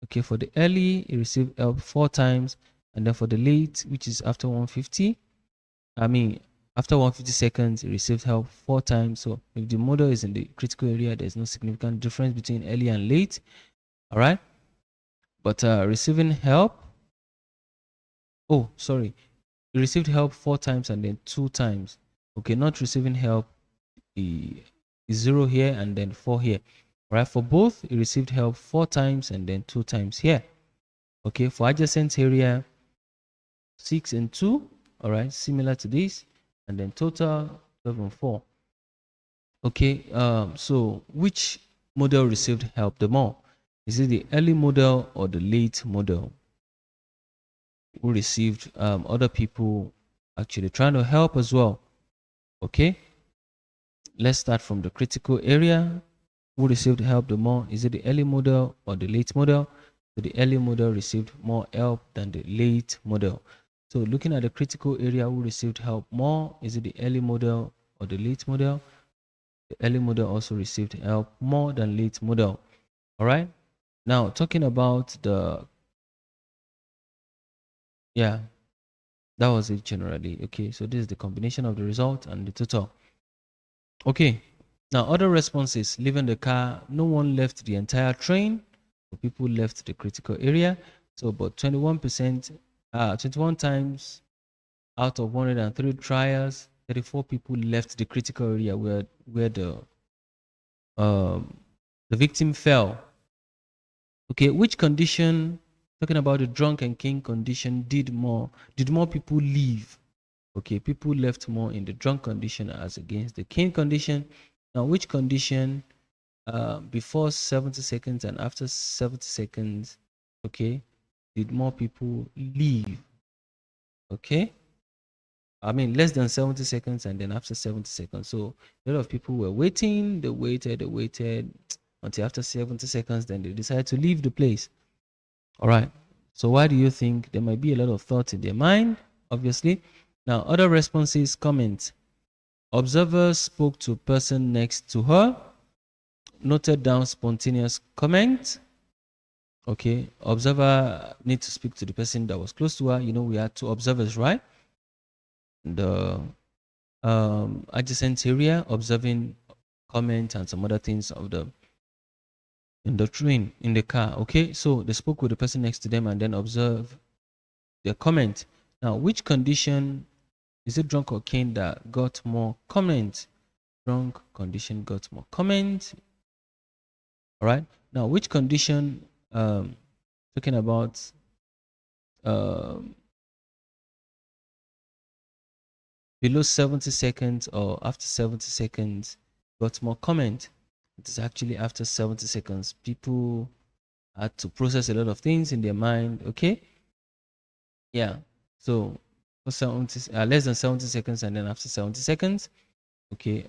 Okay, for the early, you received help 4 times, and then for the late, which is after 150, I mean, after 150 seconds, you received help 4 times. So if the model is in the critical area, there's no significant difference between early and late. All right. But receiving help, oh, sorry, you received help 4 times and then 2 times. Okay, not receiving help is 0 here and then 4 here. All right. For both, you received help 4 times and then 2 times here. Okay. For adjacent area, 6 and 2. All right. Similar to this. And then total 12 and 4. Okay, so which model received help the more? Is it the early model or the late model who received other people actually trying to help as well? Okay, let's start from the critical area. Who received help the more? Is it the early model or the late model? So the early model received more help than the late model. So looking at the critical area, who received help more? Is it the early model or the late model? The early model also received help more than late model. All right. Now talking about the, yeah, that was it generally. Okay, so this is the combination of the result and the total. Okay. Now other responses: leaving the car, no one left the entire train. So people left the critical area. So about 21%, 21 times out of 103 trials, 34 people left the critical area where um, the victim fell. Okay, which condition, talking about the drunk and king condition, did more people leave? Okay, people left more in the drunk condition as against the king condition. Now, which condition before 70 seconds and after 70 seconds, okay, did more people leave? Okay, I mean less than 70 seconds and then after 70 seconds. So a lot of people were waiting, they waited until after 70 seconds, then they decided to leave the place. All right. So why do you think? There might be a lot of thoughts in their mind, obviously. Now, other responses, comments. Observer spoke to person next to her, noted down spontaneous comment. Okay, observer need to speak to the person that was close to her. You know, we had 2 observers, right? The adjacent area, observing comment and some other things of the in the train, in the car. Okay, so they spoke with the person next to them and then observe their comment. Now, which condition is it, drunk or cane, that got more comment? strong condition got more comment. All right. Now, which condition talking about um, below 70 seconds or after 70 seconds got more comment? It is actually after 70 seconds. People had to process a lot of things in their mind. Okay. Yeah. So for 70, less than 70 seconds, and then after 70 seconds, okay,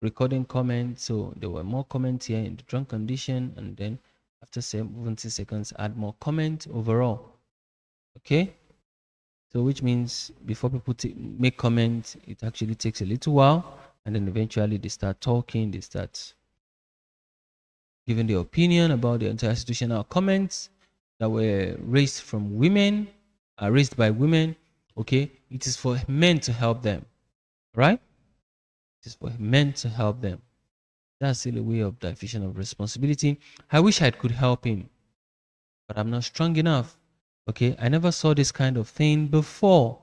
recording comments. So there were more comments here in the drunk condition, and then after 70 seconds, add more comment overall. Okay. So which means before people make comments, it actually takes a little while, and then eventually they start talking, they start giving their opinion about the entire situation. Now, comments that were raised from women are raised by women. Okay, it is for men to help them, right? It is for men to help them. That's still a way of diffusion of responsibility. I wish I could help him, but I'm not strong enough. Okay, I never saw this kind of thing before.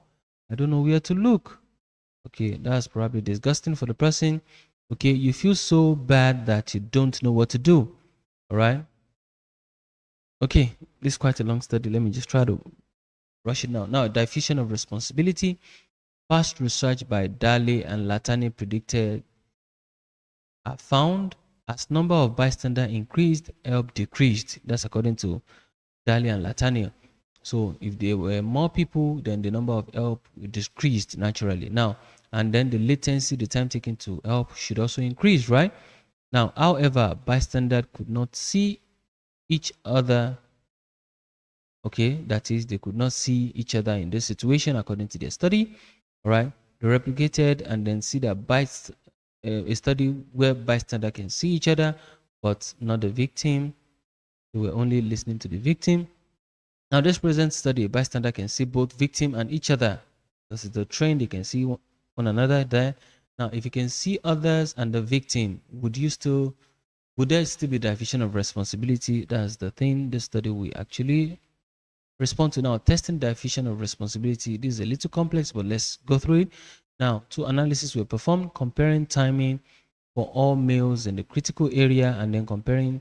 I don't know where to look. Okay, that's probably disgusting for the person. Okay, you feel so bad that you don't know what to do. All right. Okay, this is quite a long study. Let me just try to rush it now. Now, diffusion of responsibility. Past research by Daly and Latani predicted are found as number of bystander increased, help decreased. That's according to Daly and Latani. So if there were more people, then the number of help decreased naturally. Now, and then the latency, the time taken to help should also increase, right? Now, however, bystander could not see each other. Okay, that is, they could not see each other in this situation according to their study. All right, they replicated and then see that a study where bystander can see each other, but not the victim. They were only listening to the victim. Now, this present study, bystander can see both victim and each other. This is the trend, they can see one another there. Now, if you can see others and the victim, would there still be division of responsibility? That's the thing this study will actually respond to. Now, testing diffusion of responsibility. This is a little complex, but let's go through it. Now, two analyses were performed, comparing timing for all males in the critical area and then comparing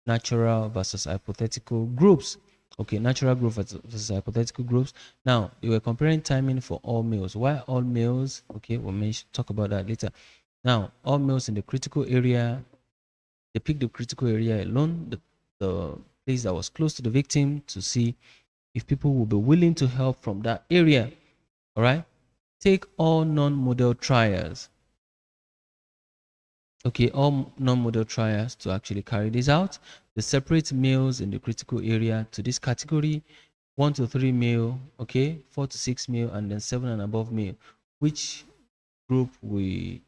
natural versus hypothetical groups. Okay, natural group versus hypothetical groups. Now, they were comparing timing for all males. Why all males? Okay, we'll talk about that later. Now, all males in the critical area, they picked the critical area alone, the place that was close to the victim, to see if people will be willing to help from that area. All right. Take all non-model trials. Okay, all non-model trials to actually carry this out. They separate males in the critical area to this category: 1 to 3 male, okay, 4 to 6 male, and then 7 and above male. Which group we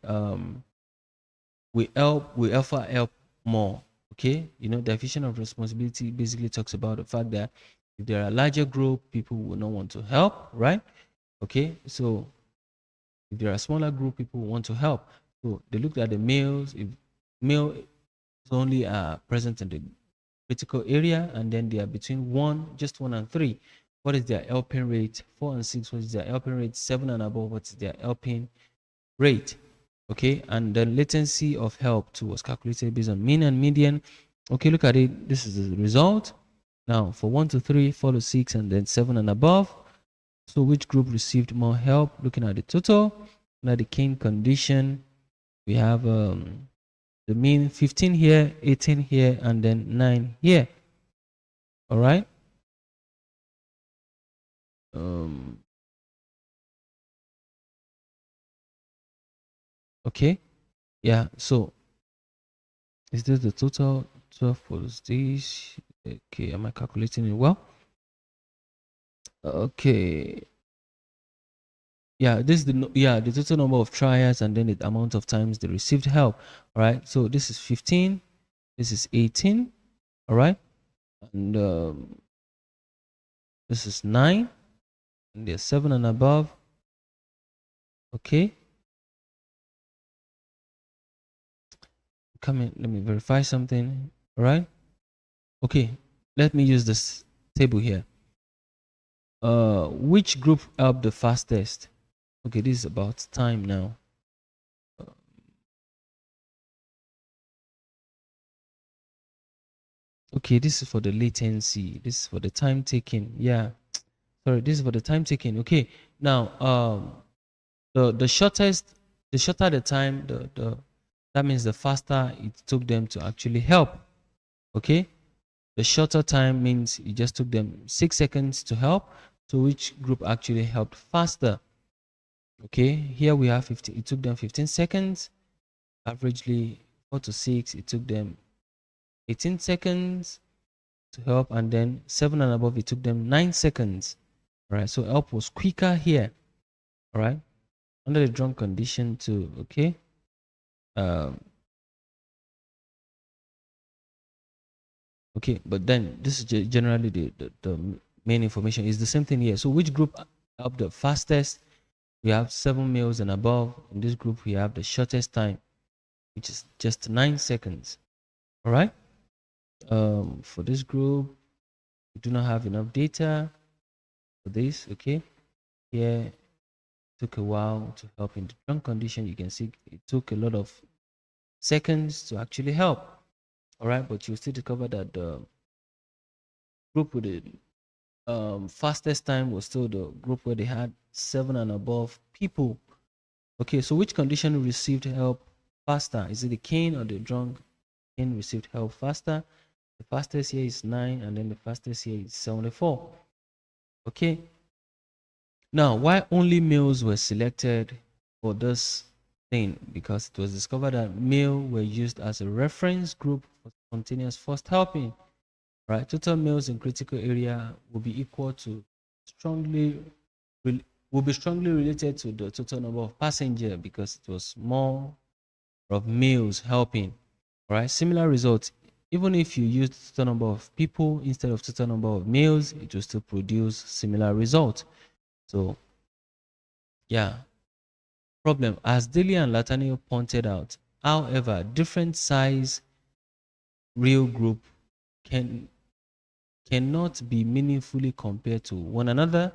alpha help more? Okay, you know, diffusion of responsibility basically talks about the fact that if there are a larger group, people will not want to help, right? Okay, so if there are a smaller group, people want to help. So they looked at the males. If male is only present in the critical area, and then they are between just one and three, what is their helping rate? 4 and 6, what is their helping rate? 7 and above, what is their helping rate? Okay, and the latency of help too was calculated based on mean and median. Okay, look at it. This is the result. Now for 1 to 3, 4 to 6, and then 7 and above. So which group received more help? Looking at the total, now the Kane condition, we have the mean 15 here, 18 here, and then 9 here. All right. Okay. Yeah. So is this the total? 12 plus this. Okay. Am I calculating it well? Okay. Yeah, this is the total number of trials and then the amount of times they received help. All right. So this is 15. This is 18. All right. And this is 9. And there's 7 and above. Okay. Come in. Let me verify something. All right. Okay. Let me use this table here. Which group helped the fastest? Okay, this is about time now. Okay, this is for the latency. This is for the time taken. Yeah. Sorry, this is for the time taken. Okay. Now, the shortest, the shorter the time, the that means the faster it took them to actually help. Okay. The shorter time means it just took them 6 seconds to help. So which group actually helped faster? Okay. Here we have 50. It took them 15 seconds. Averagely 4 to 6. It took them 18 seconds to help, and then 7 and above it took them 9 seconds. All right, so help was quicker here. All right, under the drunk condition too. Okay. um okay, but then this is generally the main information is the same thing here. So which group helped the fastest? We have 7 meals and above. In this group we have the shortest time, which is just 9 seconds. All right. For this group we do not have enough data for this. Okay, here took a while to help in the drunk condition. You can see it took a lot of seconds to actually help. All right, but you still discover that the group with the fastest time was still the group where they had 7 and above people. Okay, so which condition received help faster? Is it the cane or the drunk? Cane received help faster. The fastest here is 9, and then the fastest here is 74. Okay, now why only males were selected for this thing? Because it was discovered that male were used as a reference group for spontaneous first helping. Right, total males in critical area will be equal to strongly will be strongly related to the total number of passenger, because it was more of males helping. Right, similar results. Even if you use the total number of people instead of total number of males, it will still produce similar results. So yeah, problem as Daly and Latanio pointed out. However, different size real group can cannot be meaningfully compared to one another.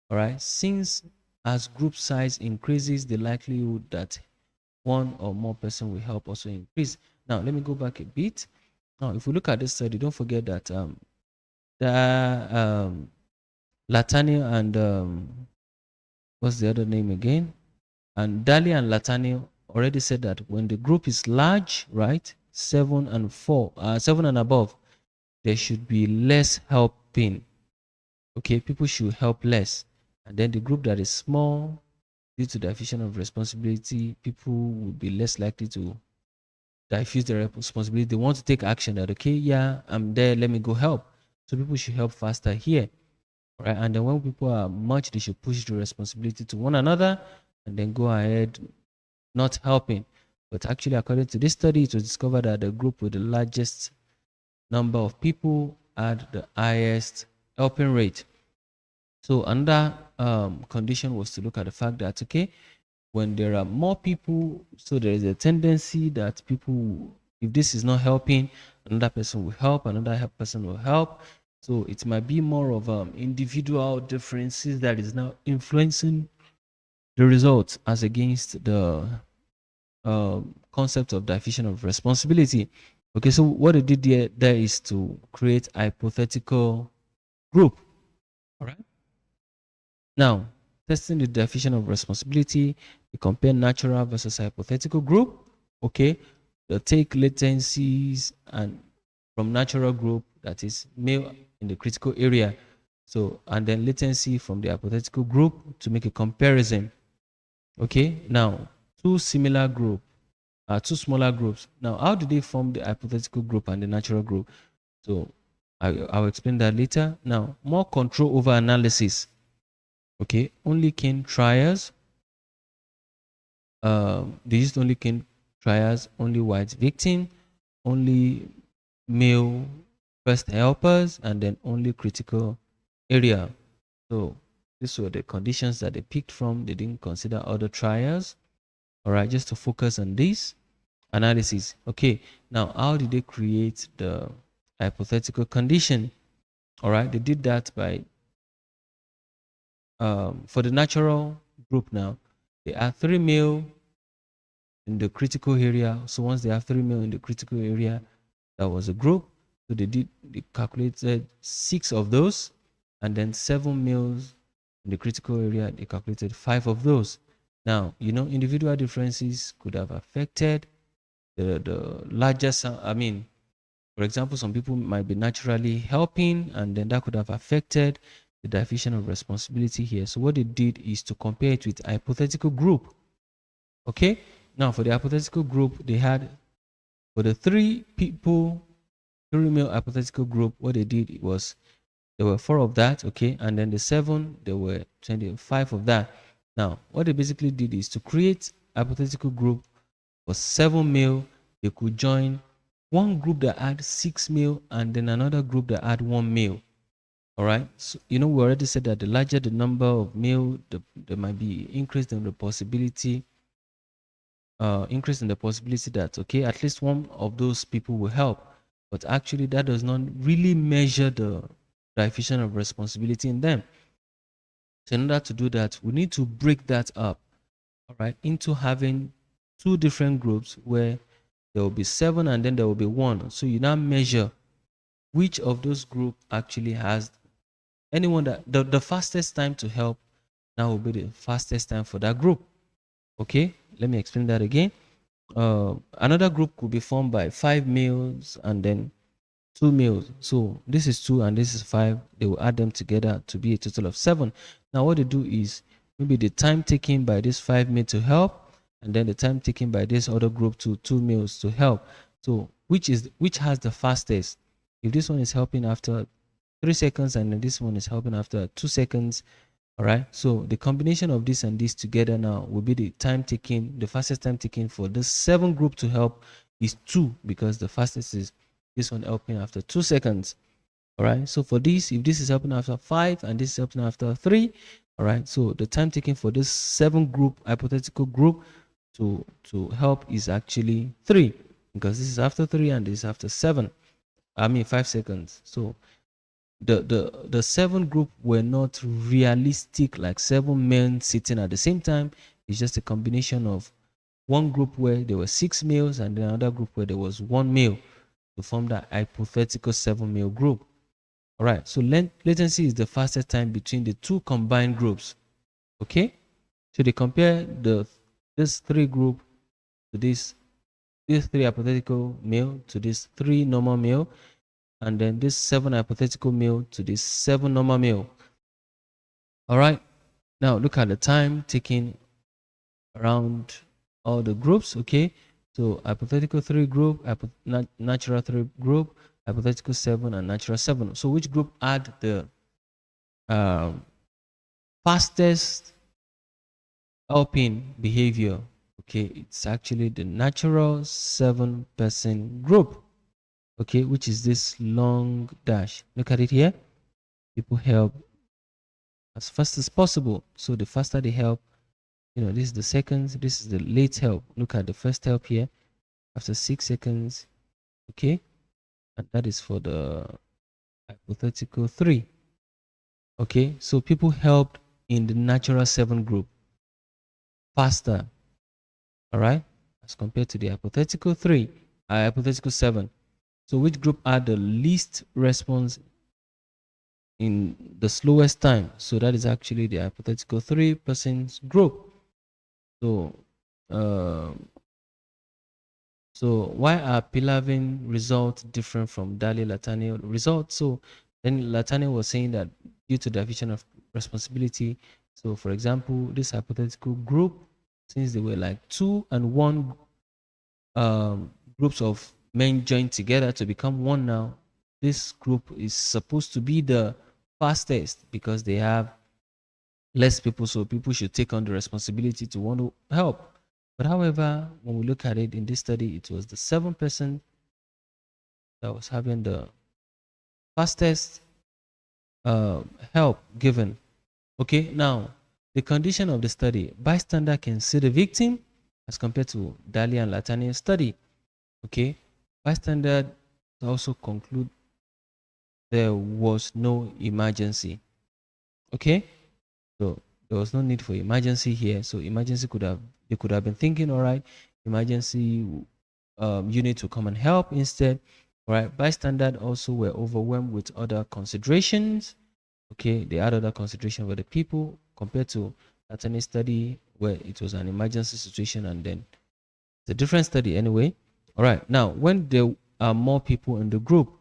All right, since as group size increases, the likelihood that one or more person will help also increase. Now let me go back a bit. Now if we look at this study, don't forget that the Latanio and what's the other name again, and Dali and Latanio already said that when the group is large, right, 7 and above, there should be less helping. Okay, people should help less. And then the group that is small, due to diffusion of responsibility, people will be less likely to diffuse their responsibility. They want to take action that, okay, yeah, I'm there, let me go help. So people should help faster here. Right. And then when people are much, they should push the responsibility to one another and then go ahead not helping. But actually, according to this study, it was discovered that the group with the largest number of people had the highest helping rate. So another condition was to look at the fact that, okay, when there are more people, so there is a tendency that people, if this is not helping, another person will help, another person will help. So it might be more of individual differences that is now influencing the results as against the concept of diffusion of responsibility. Okay, so what they did there is to create a hypothetical group. All right. Now, testing the definition of responsibility, we compare natural versus hypothetical group. Okay, they'll take latencies and from natural group, that is male in the critical area. So, and then latency from the hypothetical group to make a comparison. Okay, now two similar group, two smaller groups. Now, how do they form the hypothetical group and the natural group? So, I'll explain that later. Now, more control over analysis. Okay, only cane trials. They used only cane trials, only white victim, only male first helpers, and then only critical area. So these were the conditions that they picked from. They didn't consider other trials. All right, just to focus on this analysis. Okay, now how did they create the hypothetical condition? All right, they did that by for the natural group. Now they are 3 male in the critical area. So once they have 3 male in the critical area, that was a group. So they calculated 6 of those, and then 7 males in the critical area, they calculated 5 of those. Now, individual differences could have affected the larger, for example, some people might be naturally helping, and then that could have affected the diffusion of responsibility here. So what they did is to compare it with a hypothetical group. Okay, now for the hypothetical group, they had, for the 3 male hypothetical group, what they did was there were 4 of that, okay, and then the 7, there were 25 of that. Now, what they basically did is to create a hypothetical group for 7 male. They could join one group that had 6 male and then another group that had 1 male. All right, so we already said that the larger the number of male, there might be increase in the possibility that, okay, at least one of those people will help. But actually, that does not really measure the diffusion of responsibility in them. So in order to do that, we need to break that up, all right, into having 2 different groups where there will be 7 and then there will be 1. So you now measure which of those group actually has anyone that the fastest time to help. Now will be the fastest time for that group. Okay, let me explain that again. Another group could be formed by 5 males and then 2 males. So this is 2 and this is 5. They will add them together to be a total of 7. Now what they do is maybe the time taken by this 5 male to help, and then the time taken by this other group to 2 males to help. So which has the fastest? If this one is helping after 3 seconds and then this one is helping after 2 seconds, all right, so the combination of this and this together now will be the fastest time taken for this 7 group to help is 2, because the fastest is this one helping after 2 seconds. All right, so for this, if this is helping after 5 and this is helping after 3, all right, so the time taken for this 7 group, hypothetical group, to help is actually 3, because this is after 3 and this is after 5 seconds. So the 7 group were not realistic, like 7 men sitting at the same time. It's just a combination of one group where there were 6 males and then another group where there was 1 male to form that hypothetical 7 male group. All right, so latency is the fastest time between the 2 combined groups. Okay, so they compare this 3 group to this 3 hypothetical male to this 3 normal male, and then this 7 hypothetical male to this 7 normal male. All right, now look at the time taken around all the groups. Okay, so hypothetical 3 group, natural 3 group, hypothetical 7 and natural 7. So which group had the fastest helping behavior? Okay, it's actually the natural 7-person group. Okay, which is this long dash. Look at it here. People help as fast as possible. So the faster they help, this is the seconds, this is the late help. Look at the first help here after 6 seconds. Okay, and that is for the hypothetical 3. Okay, so people helped in the natural 7 group faster, all right, as compared to the hypothetical 7. So which group had the least response in the slowest time? So that is actually the hypothetical 3-person group. So so why are Pilavin results different from Daly-Lataniel results? So then Lataniel was saying that due to division of responsibility. So for example, this hypothetical group, since they were like 2 and 1 groups of men joined together to become 1 now, this group is supposed to be the fastest because they have less people, so people should take on the responsibility to want to help. But however, when we look at it in this study, it was the 7% that was having the fastest help given. Okay, now the condition of the study: bystander can see the victim as compared to Daly and Latania's study. Okay, bystander also conclude there was no emergency. Okay, so there was no need for emergency here. So emergency they could have been thinking, all right, emergency unit to come and help instead. All right. Bystander also were overwhelmed with other considerations. Okay, they had other consideration for the people compared to attorney study where it was an emergency situation, and then it's a different study anyway. All right. Now, when there are more people in the group,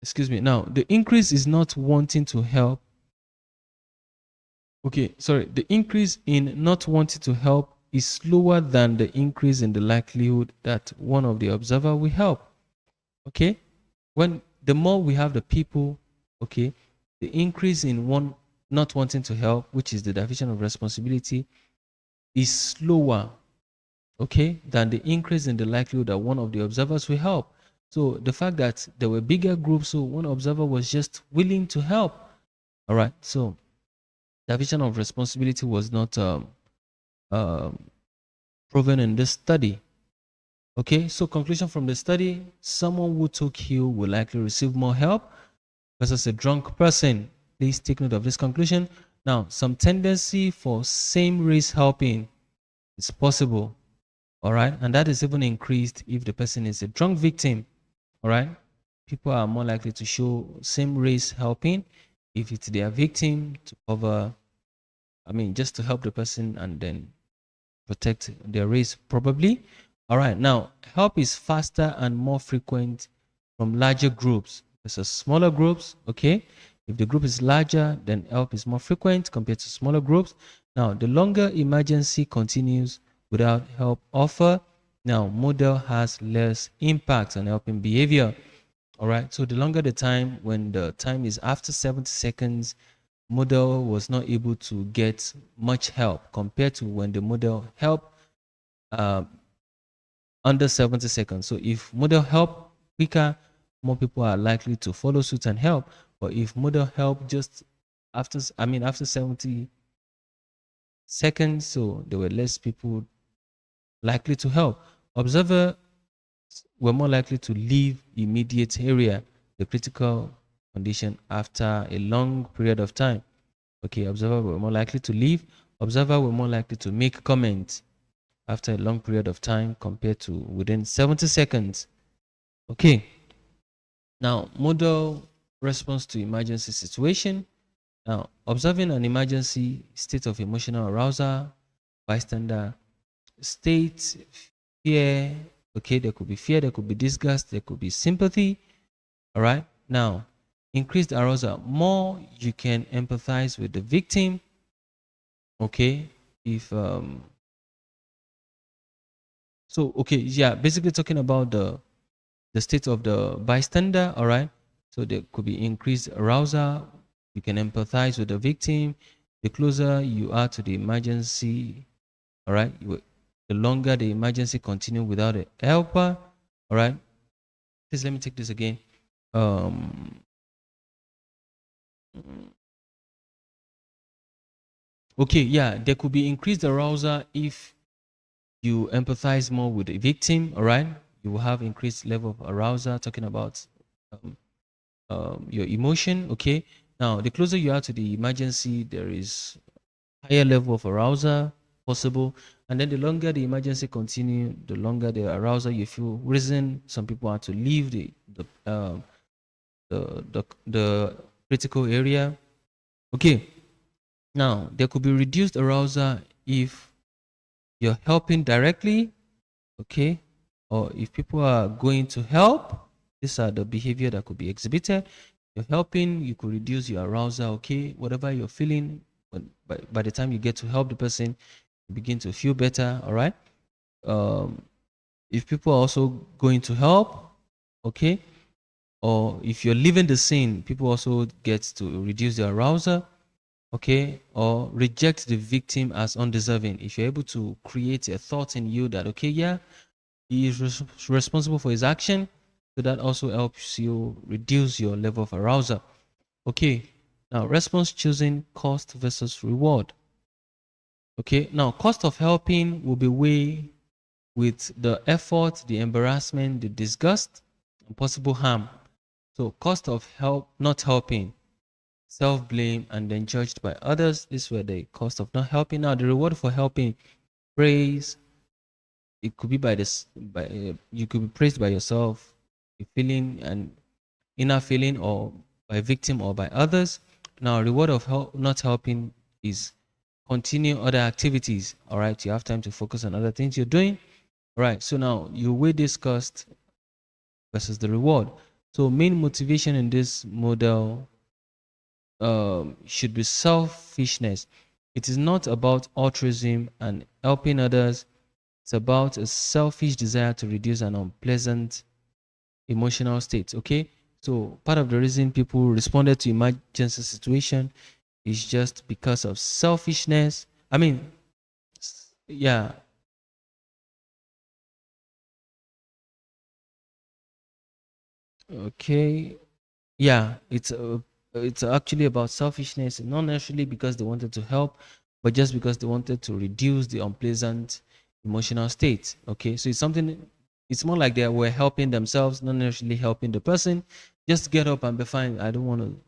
excuse me, now the increase is not wanting to help. Okay, sorry. The increase in not wanting to help is slower than the increase in the likelihood that one of the observer will help. Okay, when the more we have the people, okay, the increase in one not wanting to help, which is the division of responsibility, is slower, okay, than the increase in the likelihood that one of the observers will help. So the fact that there were bigger groups, so one observer was just willing to help. All right, so division of responsibility was not um, proven in this study. Okay, so conclusion from the study: someone who took heal will likely receive more help versus a drunk person. Please take note of this conclusion. Now, some tendency for same race helping is possible, all right, and that is even increased if the person is a drunk victim, all right. People are more likely to show same race helping if it's their victim to cover, I mean, just to help the person and then protect their race, probably. All right, now help is faster and more frequent from larger groups versus smaller groups. Okay, if the group is larger, then help is more frequent compared to smaller groups. Now, the longer emergency continues without help offer, now model has less impact on helping behavior. All right, so the longer the time, when the time is after 70 seconds, model was not able to get much help compared to when the model help uh, under 70 seconds. So if model help quicker, more people are likely to follow suit and help. But if model help just after, I mean, after 70 seconds, so there were less people likely to help. Observer were more likely to leave immediate area, the critical condition, after a long period of time. Okay, observer were more likely to leave. Observer were more likely to make comments after a long period of time compared to within 70 seconds. Okay, now model response to emergency situation. Now, observing an emergency state of emotional arousal, bystander state, fear. Okay, there could be fear, there could be disgust, there could be sympathy. All right, now increased arousal, more you can empathize with the victim. Okay, if so, okay, yeah, basically talking about the state of the bystander. All right, so there could be increased arousal, you can empathize with the victim. The closer you are to the emergency, all right, the longer the emergency continue without a helper. All right, please let me take this again. um okay, yeah, there could be increased arousal if you empathize more with the victim. All right, you will have increased level of arousal, talking about um, your emotion. Okay, now the closer you are to the emergency, there is higher level of arousal possible, and then the longer the emergency continue, the longer the arousal you feel risen. Some people are to leave the critical area. Okay, now there could be reduced arousal if you're helping directly. Okay, or if people are going to help, these are the behavior that could be exhibited. You're helping, you could reduce your arousal. Okay, whatever you're feeling, by the time you get to help the person, you begin to feel better. All right, um if people are also going to help, okay, or if you're leaving the scene, people also get to reduce their arousal. Okay, or reject the victim as undeserving. If you're able to create a thought in you that, okay, yeah, he is responsible for his action, so that also helps you reduce your level of arousal. Okay, now response choosing cost versus reward. Okay, now cost of helping will be weighed with the effort, the embarrassment, the disgust, and possible harm. So cost of help not helping, self-blame, and then judged by others. This were the cost of not helping. Now the reward for helping: praise, It could be by this, by you could be praised by yourself, a feeling and inner feeling, or by victim or by others. Now, reward of not helping is continue other activities. All right, you have time to focus on other things you're doing. All right, so now you weigh this cost versus the reward. So main motivation in this model should be selfishness. It is not about altruism and helping others. It's about a selfish desire to reduce an unpleasant emotional state. Okay, so part of the reason people responded to emergency situation is just because of selfishness. I mean, yeah, okay, yeah, it's actually about selfishness, not necessarily because they wanted to help, but just because they wanted to reduce the unpleasant emotional state. Okay, so it's something. It's more like they were helping themselves, not necessarily helping the person. Just get up and be fine. I don't want to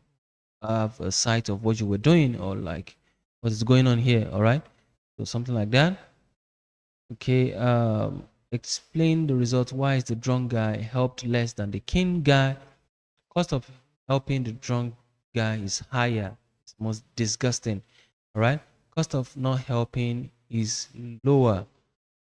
have a sight of what you were doing, or like what is going on here. All right, so something like that. Okay, explain the result. Why is the drunk guy helped less than the king guy? Cost of helping the drunk guy is higher. It's most disgusting. All right, cost of not helping is lower.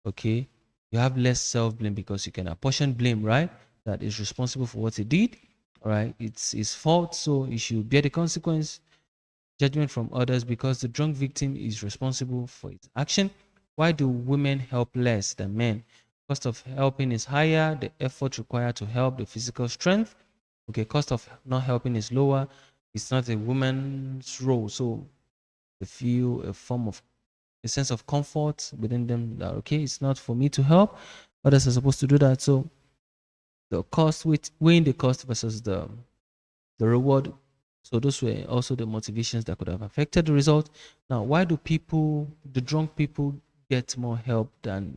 Okay, you have less self blame because you can apportion blame, right? That is responsible for what he did. All right, it's his fault, so he should bear the consequence. Judgment from others because the drunk victim is responsible for its action. Why do women help less than men? Cost of helping is higher, the effort required to help, the physical strength. Okay, cost of not helping is lower. It's not a woman's role, so they feel a form of a sense of comfort within them that okay, it's not for me to help. Others are supposed to do that. So the cost with weighing the cost versus the reward. So those were also the motivations that could have affected the result. Now, why do people, the drunk people, get more help than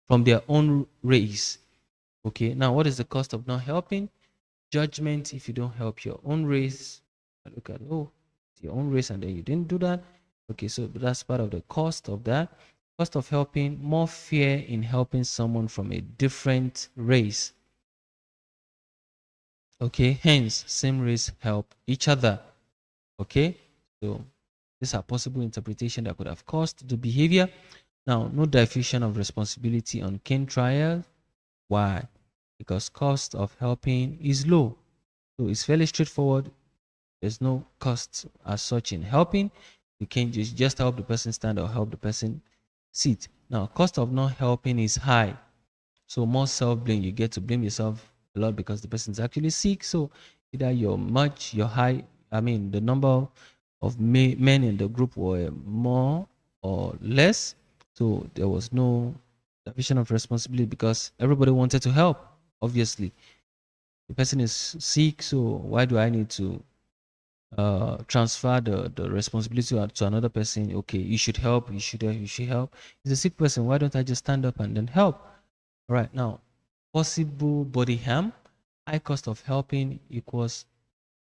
from their own race? Okay, now what is the cost of not helping? Judgment if you don't help your own race. I look at, oh, it's your own race and then you didn't do that. Okay, so that's part of the cost of that. Cost of helping, more fear in helping someone from a different race. Okay, hence same race help each other. Okay, so these are possible interpretation that could have caused the behavior. Now, no diffusion of responsibility on Cain trial. Why? Because cost of helping is low. So it's fairly straightforward. There's no cost as such in helping. You can just help the person stand or help the person sit. Now, cost of not helping is high. So more self-blame. You get to blame yourself a lot because the person is actually sick. So either you're much, you're high. I mean, the number of men in the group were more or less. So there was no division of responsibility because everybody wanted to help. Obviously, the person is sick. So why do I need to transfer the responsibility to another person? Okay, you should help. You should help. He's a sick person. Why don't I just stand up and then help? All right, now possible body harm. High cost of helping equals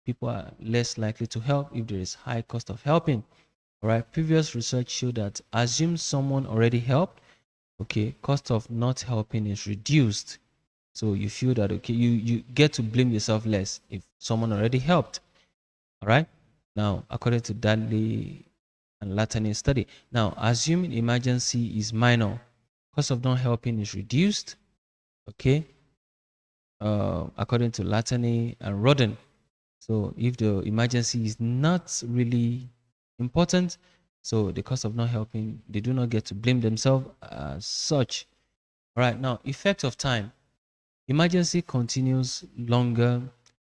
people are less likely to help if there is high cost of helping. All right, previous research showed that assume someone already helped. Okay, cost of not helping is reduced. So you feel that okay, you get to blame yourself less if someone already helped. All right. Now, according to Dudley and Latany study, now assuming emergency is minor, cost of not helping is reduced. Okay, according to Latany and Rodden. So if the emergency is not really important, so the cost of not helping, they do not get to blame themselves as such. All right, now effect of time. Emergency continues longer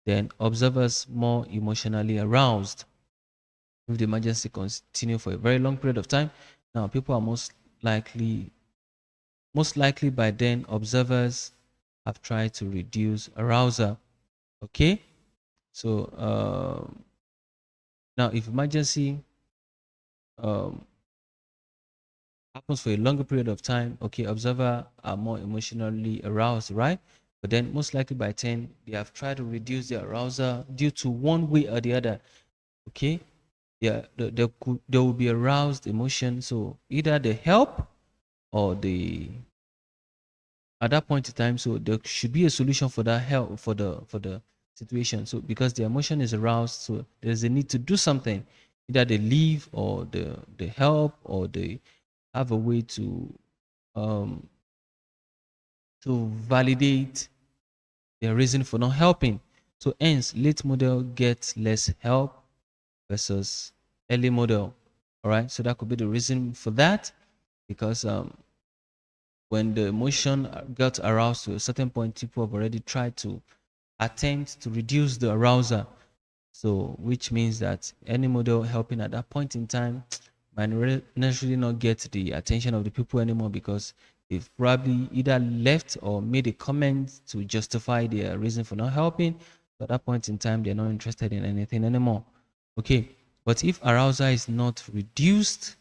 than observers more emotionally aroused. If the emergency continue for a very long period of time, now people are most likely by then observers have tried to reduce arousal. Okay, so now if emergency um, happens for a longer period of time, okay, observer are more emotionally aroused, right? But then most likely by 10 they have tried to reduce their arousal due to one way or the other. Okay, yeah, there will be aroused emotion, so either they help or at that point in time, so there should be a solution for that help for the situation. So because the emotion is aroused, so there's a need to do something. Either they leave or the help, or they have a way um to validate their reason for not helping. So hence late model gets less help versus early model. All right. So that could be the reason for that, because when the emotion got aroused to a certain point, people have already tried to attempt to reduce the arousal. So, which means that any model helping at that point in time might necessarily not get the attention of the people anymore, because they've probably either left or made a comment to justify their reason for not helping. So at that point in time, they're not interested in anything anymore. Okay. But if arousal is not reduced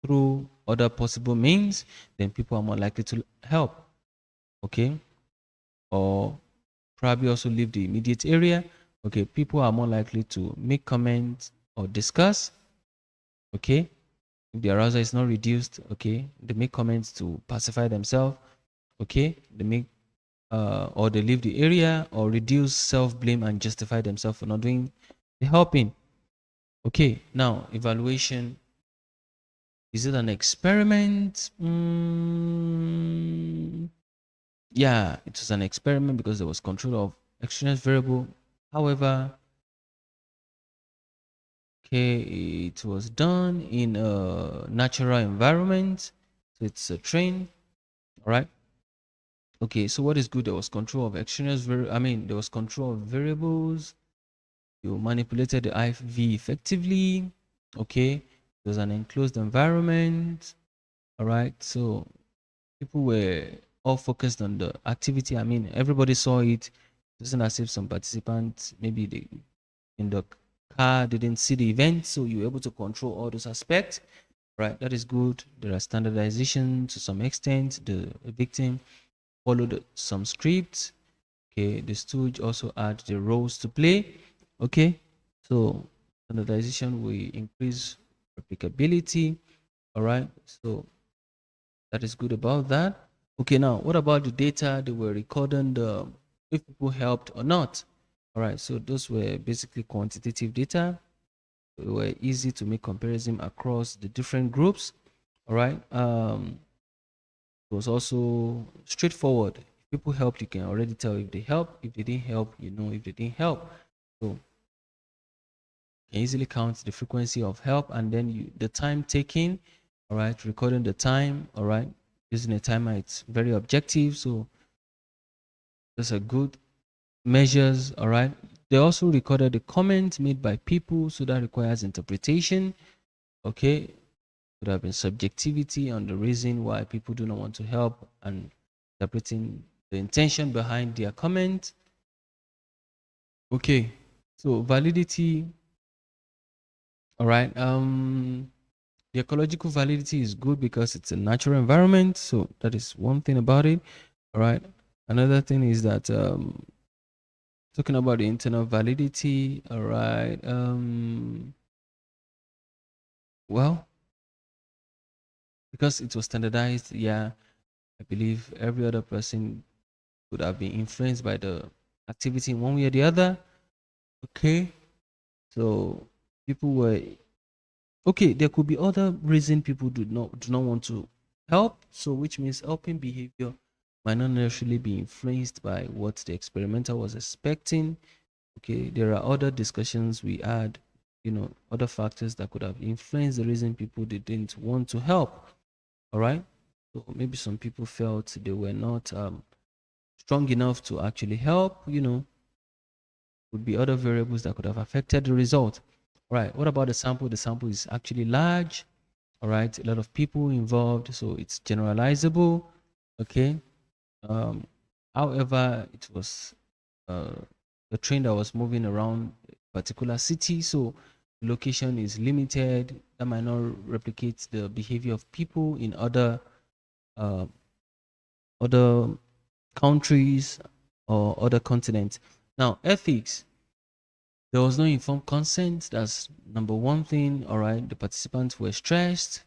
through other possible means, then people are more likely to help. Okay. Or probably also leave the immediate area. Okay, people are more likely to make comments or discuss. Okay, if the arousal is not reduced, okay, they make comments to pacify themselves. Okay, they make or they leave the area, or reduce self-blame and justify themselves for not doing the helping. Okay, now evaluation. Is it an experiment? Yeah, it was an experiment because there was control of extraneous variable. However, okay, it was done in a natural environment, so it's a train. All right. Okay, so what is good? There was control of extraneous there was control of variables. You manipulated the IV effectively. Okay, it was an enclosed environment. All right, so people were all focused on the activity. I mean, everybody saw it. It wasn't as if some participants, maybe they in the car, didn't see the event, so you were able to control all those aspects. Right, that is good. There are standardization to some extent. The victim followed some scripts. Okay, the stooge also add the roles to play. Okay, so standardization will increase replicability. All right, so that is good about that. Okay, now what about the data they were recording, the if people helped or not? All right, so those were basically quantitative data. They were easy to make comparison across the different groups. All right. It was also straightforward. If people helped, you can already tell if they help. If they didn't help, you know if they didn't help. So you can easily count the frequency of help, and then the time taken. All right, recording the time. All right, using a timer, it's very objective. So those are good measures. All right. They also recorded the comments made by people, so that requires interpretation. Okay, could have been subjectivity on the reason why people do not want to help, and interpreting the intention behind their comment. Okay, so validity. All right. The ecological validity is good because it's a natural environment. So that is one thing about it. All right. Another thing is that talking about the internal validity. All right. Well, because it was standardized, yeah, I believe every other person could have been influenced by the activity in one way or the other. Okay, so people were okay. There could be other reason people do not want to help. So which means helping behavior might not necessarily be influenced by what the experimenter was expecting. Okay, there are other discussions we had. Other factors that could have influenced the reason people didn't want to help. All right. So maybe some people felt they were not strong enough to actually help. Would be other variables that could have affected the result. All right. What about the sample? The sample is actually large. All right. A lot of people involved, so it's generalizable. Okay. Um, However, it was uh, a train that was moving around a particular city, so the location is limited. That might not replicate the behavior of people in uh, other countries or other continents. Now, ethics. There was no informed consent. That's number one thing. All right. The participants were stressed.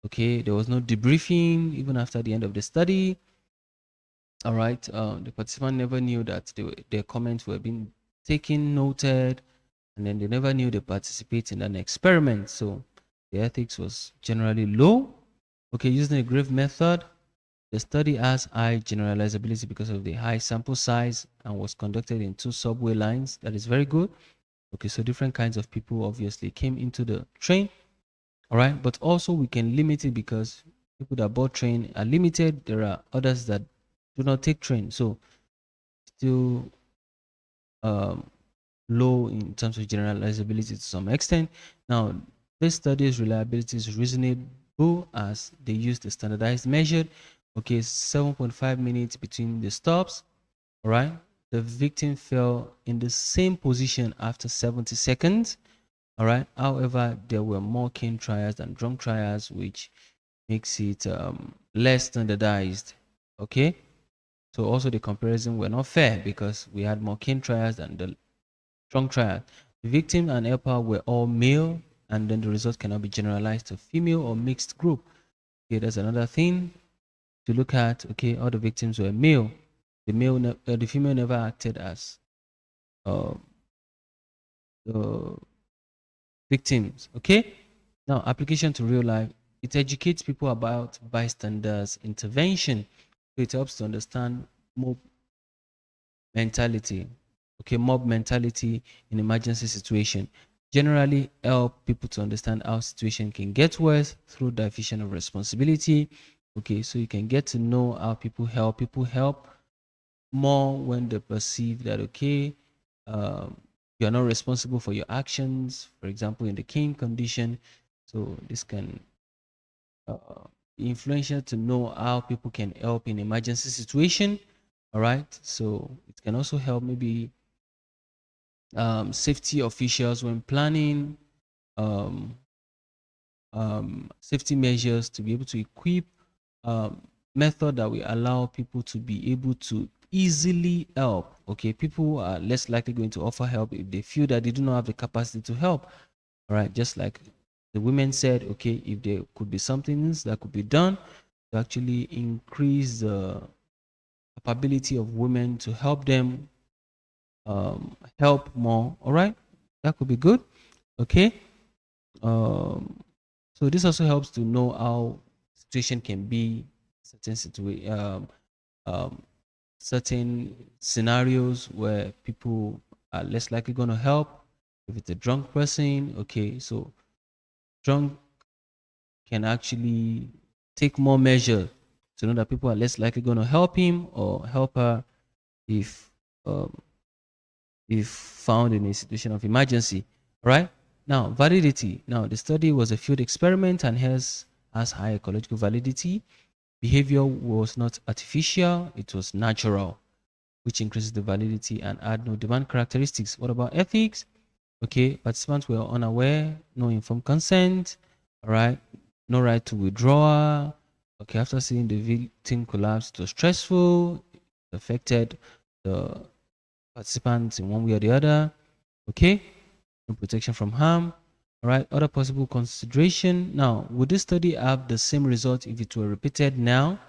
Okay. There was no debriefing even after the end of the study. All right. The participant never knew that their comments were being taken, noted, and then they never knew they participate in an experiment. So the ethics was generally low. Okay, using a grave method, the study has high generalizability because of the high sample size and was conducted in 2 subway lines. That is very good. Okay, so different kinds of people obviously came into the train. All right, but also we can limit it because people that board train are limited. There are others that do not take train. So still um, low in terms of generalizability to some extent. Now, this study's reliability is reasonable as they use the standardized measured. Okay, 7.5 minutes between the stops. All right, the victim fell in the same position after 70 seconds. All right, however, there were more cane trials than drum trials, which makes it less standardized. Okay, so also the comparison were not fair because we had more cane trials than the strong trial. The victim and helper were all male, and then the result cannot be generalized to female or mixed group. Okay, that's another thing to look at. Okay, all the victims were male. The female never acted as uh, the victims. Okay, now application to real life. It educates people about bystanders intervention. So it helps to understand mob mentality. Okay, mob mentality in emergency situation. Generally help people to understand how situation can get worse through diffusion of responsibility. Okay, so you can get to know how people help. People help more when they perceive that okay, you are not responsible for your actions. For example, in the cane condition, so this can be influential to know how people can help in emergency situation. All right, so it can also help maybe safety officials when planning um, safety measures to be able to equip um, method that will allow people to be able to easily help. Okay, people are less likely going to offer help if they feel that they do not have the capacity to help. All right, just like the women said, okay, if there could be something that could be done to actually increase the capability of women to help them help more. All right, that could be good. Okay, um, so this also helps to know how situation can be certain um, certain scenarios where people are less likely going to help. If it's a drunk person, okay, so drunk can actually take more measure to know that people are less likely going to help him or help her if um, if found in a situation of emergency. Right? Now, validity. Now, the study was a field experiment and has high ecological validity. Behavior was not artificial, it was natural, which increases the validity and add no demand characteristics. What about ethics? Okay, participants were unaware, no informed consent, all right, no right to withdraw. Okay, after seeing the victim collapse, it was stressful, it affected the participants in one way or the other. Okay, no protection from harm. All right, other possible consideration. Now, would this study have the same result if it were repeated now?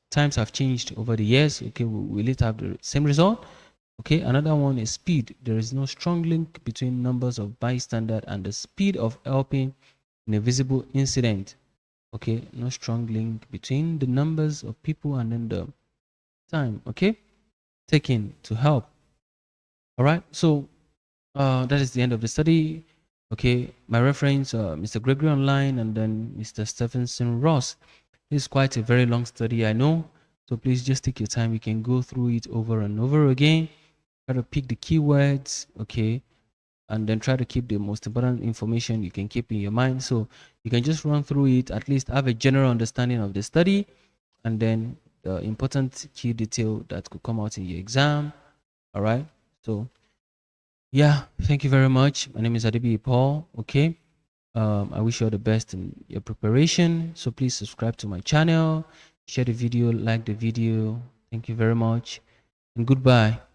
Times have changed over the years. Okay, will it have the same result? Okay, another one is speed. There is no strong link between numbers of bystander and the speed of helping in a visible incident. Okay, no strong link between the numbers of people and then the time. Okay, taken to help. All right, so that is the end of the study. Okay, my reference, Mr. Gregory Online and then Mr. Stephenson Ross. This is quite a very long study, I know. So please just take your time. You can go through it over and over again. Try to pick the keywords, okay, and then try to keep the most important information you can keep in your mind. So you can just run through it, at least have a general understanding of the study, and then the important key detail that could come out in your exam. All right. So yeah, thank you very much. My name is Adibi Paul. Okay. I wish you all the best in your preparation. So please subscribe to my channel, share the video, like the video. Thank you very much, and goodbye.